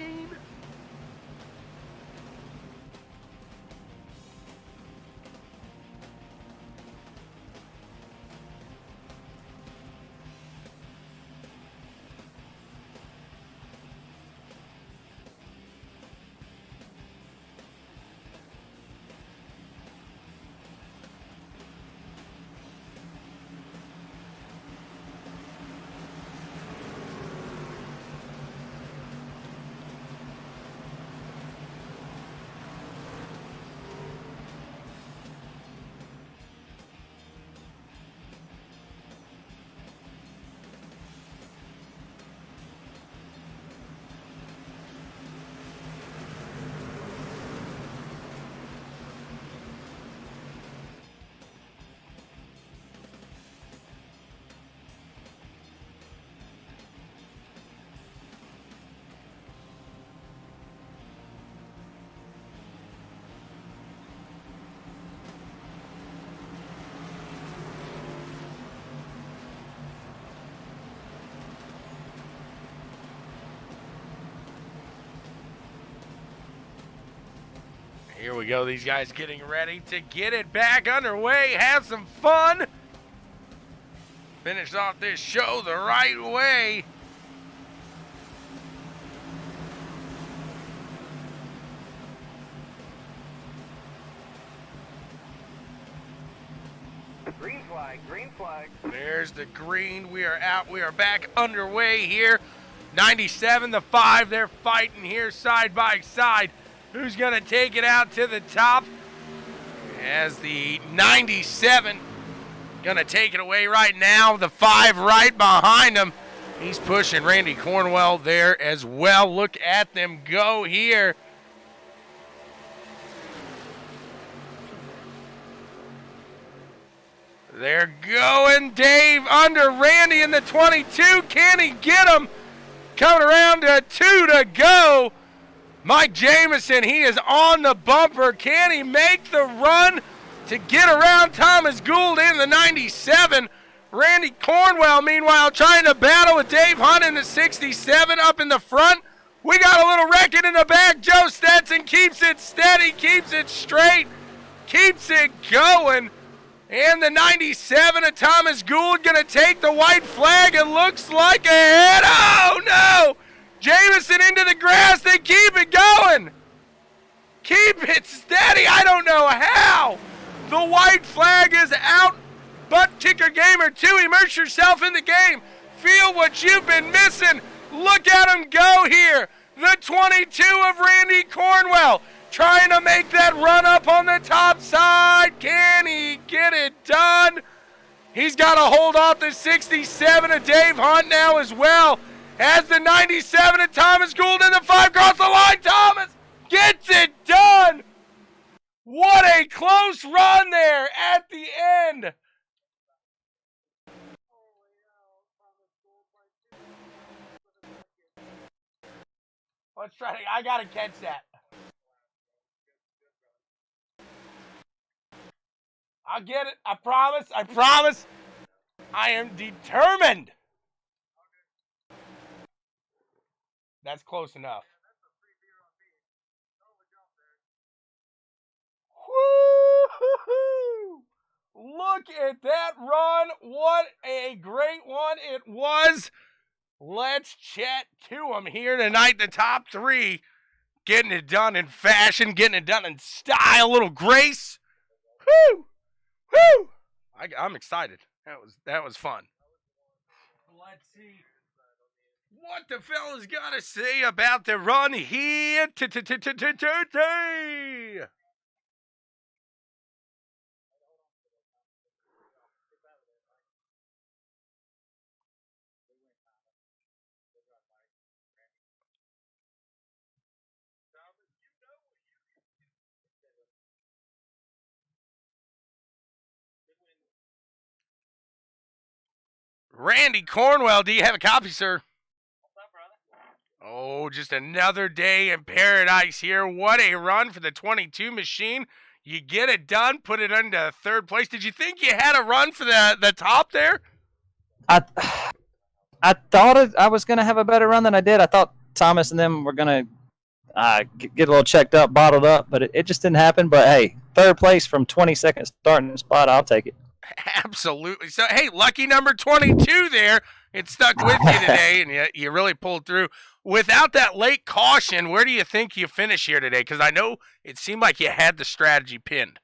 Here we go. These guys getting ready to get it back underway. Have some fun. Finish off this show the right way. Green flag, green flag. There's the green. We are out. We are back underway here. 97, the 5. They're fighting here side by side. Who's going to take it out to the top? As the 97 going to take it away right now. The 5 right behind him. He's pushing Randy Cornwell there as well. Look at them go here. They're going, Dave, under Randy in the 22. Can he get him? Coming around to 2 to go. Mike Jamison, he is on the bumper. Can he make the run to get around Thomas Gould in the 97? Randy Cornwell, meanwhile, trying to battle with Dave Hunt in the 67 up in the front. We got a little wrecking in the back. Joe Stetson keeps it steady, keeps it straight, keeps it going. And the 97 of Thomas Gould going to take the white flag. It looks like a hit. Oh, no! Jamison into the grass. They keep it going. Keep it steady. I don't know how. The white flag is out. ButtKicker Gamer 2. Immerse yourself in the game. Feel what you've been missing. Look at him go here. The 22 of Randy Cornwell. Trying to make that run up on the top side. Can he get it done? He's got to hold off the 67 of Dave Hunt now as well. As the 97 of Thomas Gould and the 5 cross the line. Thomas gets it done. What a close run there at the end. Let's try to, I got to catch that. I'll get it. I promise. I promise. I am determined. That's close enough. Woo-hoo-hoo! Look at that run. What a great one it was. Let's chat to them here tonight. The top 3 getting it done in fashion, getting it done in style, a little grace. Woo! Woo! I'm excited. That was fun. Let's see what the fellas got to say about the run here today. Randy Cornwell, do you have a copy, sir? What's up, brother? Oh, just another day in paradise here. What a run for the 22 machine. You get it done, put it into 3rd place. Did you think you had a run for the top there? I thought I was going to have a better run than I did. I thought Thomas and them were going to get a little checked up, bottled up, but it just didn't happen. But, hey, 3rd place from 22nd starting spot, I'll take it. Absolutely. So, hey, lucky number 22 there. It stuck with you today, and you really pulled through. Without that late caution, where do you think you finish here today? Because I know it seemed like you had the strategy pinned.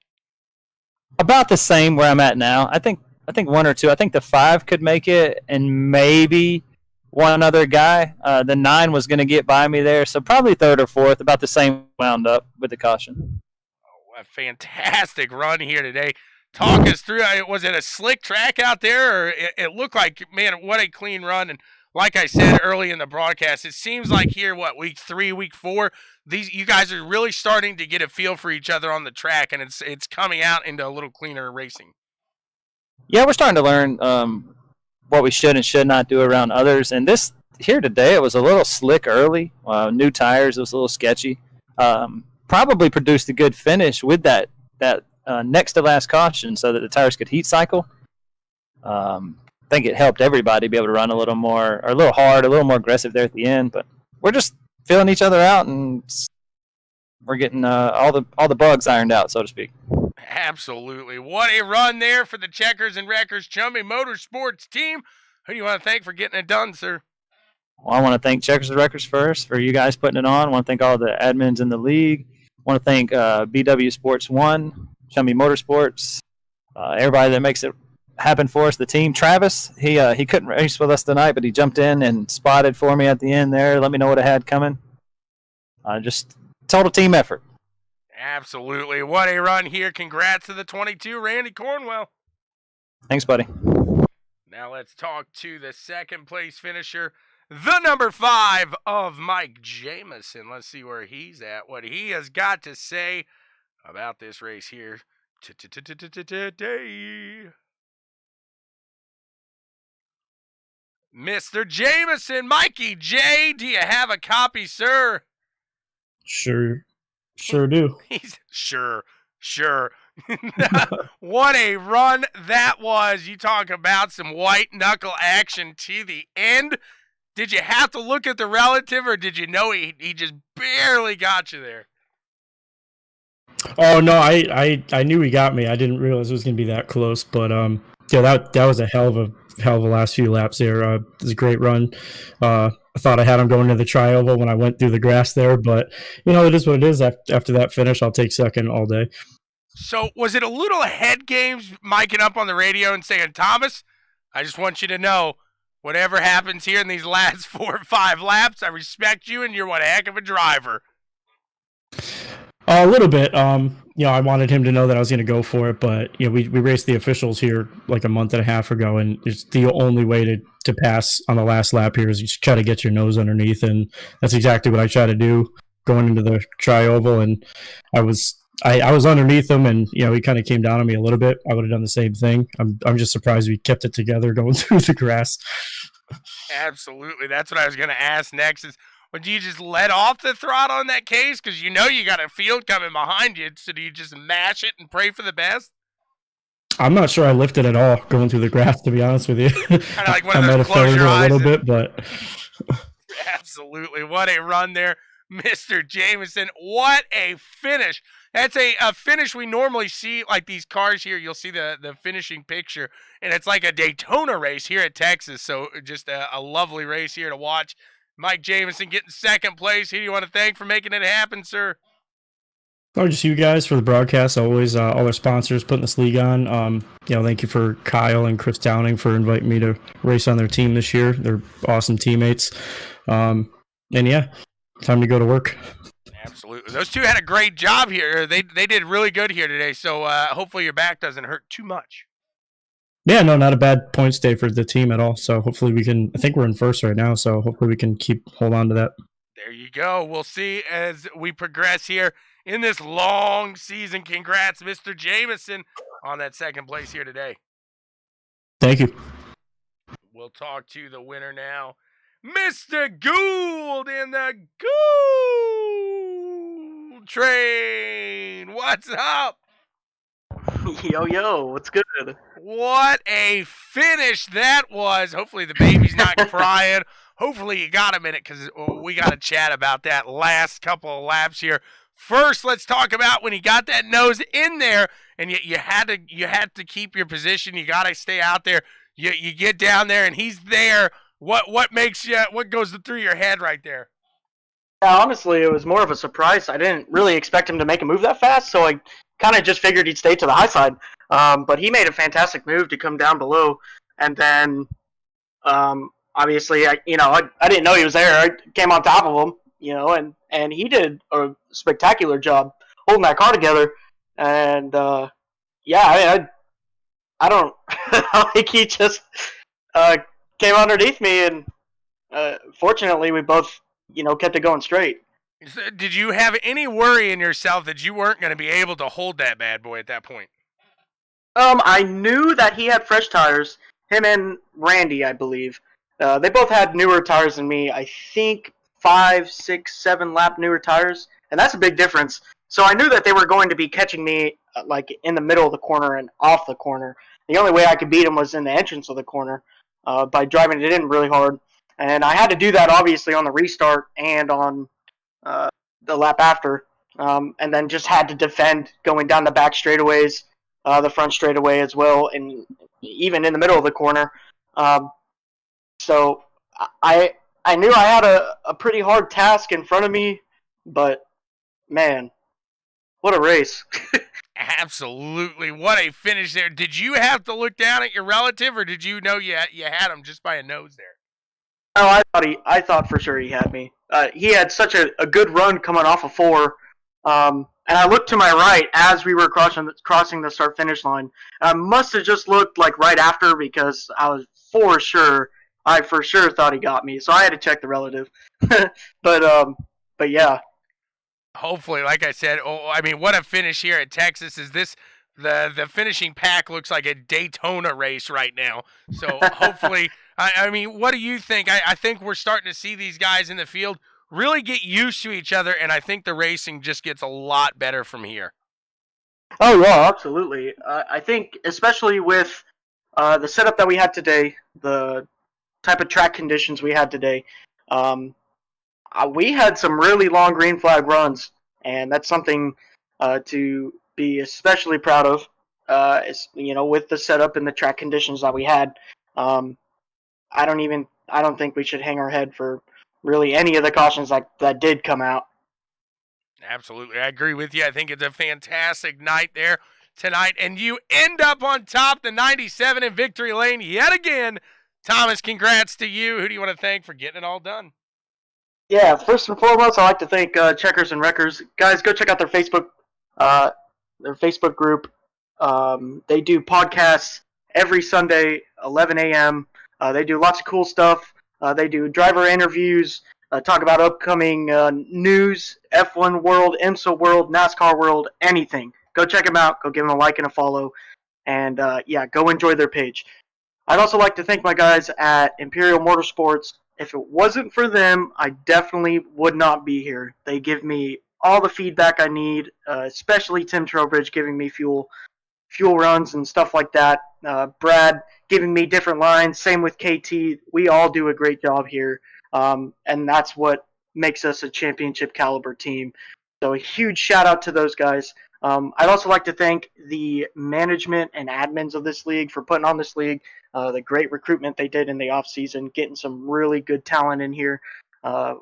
About the same where I'm at now. I think 1 or 2. I think the 5 could make it, and maybe one other guy. The 9 was going to get by me there, so probably 3rd or 4th. About the same wound up with the caution. Oh, a fantastic run here today. Talk us through. Was it a slick track out there, or it looked like, man, what a clean run? And like I said early in the broadcast, it seems like here, week 3, week 4, you guys are really starting to get a feel for each other on the track, and it's coming out into a little cleaner racing. Yeah, we're starting to learn what we should and should not do around others. And this here today, it was a little slick early. New tires, it was a little sketchy. Probably produced a good finish with that next to last caution so that the tires could heat cycle. I think it helped everybody be able to run a little more, or a little hard, a little more aggressive there at the end. But we're just feeling each other out and we're getting all the bugs ironed out, so to speak. Absolutely. What a run there for the Checkers and Wreckers Chummy Motorsports team. Who do you want to thank for getting it done, sir? Well, I want to thank Checkers and Wreckers first for you guys putting it on. I want to thank all the admins in the league. I want to thank BWSPORTS 1, Chummy Motorsports, everybody that makes it happen for us. The team, Travis, he couldn't race with us tonight, but he jumped in and spotted for me at the end there. Let me know what I had coming. Just total team effort. Absolutely. What a run here. Congrats to the 22, Randy Cornwell. Thanks, buddy. Now let's talk to the second place finisher, the number 5 of Mike Jamison. Let's see where he's at, what he has got to say about this race here today. Mr. Jamison, Mikey J, do you have a copy, sir? Sure do. He's sure. What a run that was. You talk about some white knuckle action to the end. Did you have to look at the relative, or did you know he just barely got you there? Oh no, I knew he got me. I didn't realize it was going to be that close, but yeah, that was a hell of a last few laps there. It was a great run. I thought I had him going to the tri-oval when I went through the grass there, but it is what it is. After that finish, I'll take second all day. So was it a little head games miking up on the radio and saying, Thomas, I just want you to know, whatever happens here in these last 4 or 5 laps, I respect you and you're one heck of a driver? A little bit. I wanted him to know that I was going to go for it, but we raced the officials here like a month and a half ago, and it's the only way to pass on the last lap here is you try to get your nose underneath, and that's exactly what I try to do going into the tri-oval, and I was underneath him, and he kind of came down on me a little bit. I would have done the same thing. I'm just surprised we kept it together going through the grass. Absolutely. That's what I was going to ask next is, well, do you just let off the throttle in that case? Because you got a field coming behind you, so do you just mash it and pray for the best? I'm not sure I lifted at all going through the grass, to be honest with you. Kind of like one of I might those have fell close your over eyes. a little bit, but... Absolutely. What a run there, Mr. Jamison. What a finish. That's a finish we normally see, like these cars here. You'll see the finishing picture, and it's like a Daytona race here at Texas. So just a lovely race here to watch. Mike Jamison getting second place. Who do you want to thank for making it happen, sir? Oh, just you guys for the broadcast. Always all our sponsors putting this league on. Thank you for Kyle and Chris Downing for inviting me to race on their team this year. They're awesome teammates. And yeah, time to go to work. Absolutely. Those two had a great job here. They did really good here today. So hopefully your back doesn't hurt too much. Yeah, no, not a bad points day for the team at all. So hopefully I think we're in first right now. So hopefully we can hold on to that. There you go. We'll see as we progress here in this long season. Congrats, Mr. Jamison, on that second place here today. Thank you. We'll talk to the winner now, Mr. Gould in the Gould train. What's up? Yo, what's good? What a finish that was. Hopefully the baby's not crying. Hopefully you got a minute because we got to chat about that last couple of laps here. First, let's talk about when he got that nose in there, and you had to keep your position. You got to stay out there. You get down there, and he's there. What goes through your head right there? Yeah, honestly, it was more of a surprise. I didn't really expect him to make a move that fast, so I kind of just figured he'd stay to the high side. But he made a fantastic move to come down below, and then obviously, I didn't know he was there. I came on top of him, and he did a spectacular job holding that car together. And I don't I think he just came underneath me, and fortunately, we both kept it going straight. Did you have any worry in yourself that you weren't going to be able to hold that bad boy at that point? I knew that he had fresh tires. Him and Randy, I believe. They both had newer tires than me. I think 5, 6, 7 lap newer tires, and that's a big difference. So I knew that they were going to be catching me like in the middle of the corner and off the corner. The only way I could beat them was in the entrance of the corner by driving it in really hard. And I had to do that obviously on the restart and on the lap after. and then just had to defend going down the back straightaways, the front straightaway as well, and even in the middle of the corner. So I knew I had a pretty hard task in front of me, but man, what a race. Absolutely. What a finish there. Did you have to look down at your relative, or did you know you had him just by a nose there? Oh, I thought for sure he had me. He had such a good run coming off of 4. And I looked to my right as we were crossing the start-finish line. I must have just looked like right after, because I for sure thought he got me. So I had to check the relative. But yeah. Hopefully, like I said, what a finish here at Texas. Is this the finishing pack looks like a Daytona race right now. So hopefully, what do you think? I think we're starting to see these guys in the field really get used to each other, and I think the racing just gets a lot better from here. Oh, yeah, absolutely. I think especially with the setup that we had today, the type of track conditions we had today, we had some really long green flag runs, and that's something to be especially proud of. With the setup and the track conditions that we had, I don't think we should hang our head for really any of the cautions that did come out. Absolutely, I agree with you. I think it's a fantastic night there tonight, and you end up on top, the 97 in victory lane yet again. Thomas, congrats to you. Who do you want to thank for getting it all done? Yeah, first and foremost, I'd like to thank Checkers and Wreckers. Guys, go check out their Facebook group. They do podcasts every Sunday, 11 a.m. They do lots of cool stuff. They do driver interviews, talk about upcoming news, F1 world, IMSA world, NASCAR world, anything. Go check them out. Go give them a like and a follow. And, go enjoy their page. I'd also like to thank my guys at Imperial Motorsports. If it wasn't for them, I definitely would not be here. They give me all the feedback I need, especially Tim Trowbridge giving me fuel runs and stuff like that. Brad giving me different lines. Same with KT. We all do a great job here, and that's what makes us a championship caliber team. So a huge shout out to those guys. I'd also like to thank the management and admins of this league for putting on this league. The great recruitment they did in the offseason, getting some really good talent in here.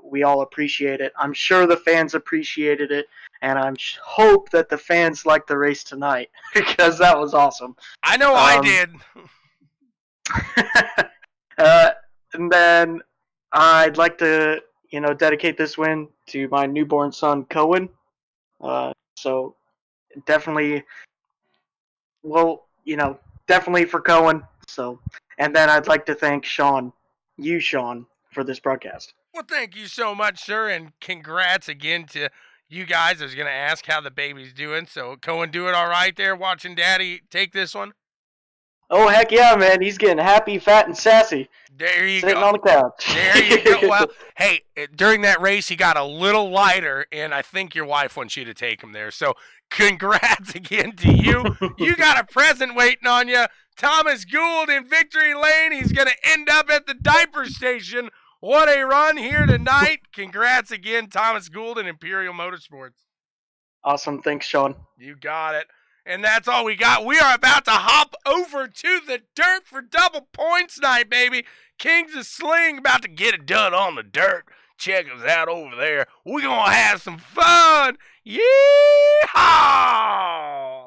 We all appreciate it. I'm sure the fans appreciated it, and I hope that the fans liked the race tonight, because that was awesome. I know I did. And then I'd like to, dedicate this win to my newborn son, Cohen. So definitely, definitely for Cohen. So, and then I'd like to thank Shawn, for this broadcast. Well, thank you so much, sir, and congrats again to you guys. I was going to ask how the baby's doing. So, Cohen doing all right there, watching Daddy take this one? Oh, heck yeah, man. He's getting happy, fat, and sassy. There you Sitting go. on the couch. There you go. Well, hey, during that race, he got a little lighter, and I think your wife wants you to take him there. So, congrats again to you. You got a present waiting on you. Thomas Gould in victory lane. He's going to end up at the diaper station. What a run here tonight. Congrats again, Thomas Gould and Imperial Motorsports. Awesome. Thanks, Shawn. You got it. And that's all we got. We are about to hop over to the dirt for double points night, baby. Kings of Sling about to get it done on the dirt. Check us out over there. We're going to have some fun. Yeehaw!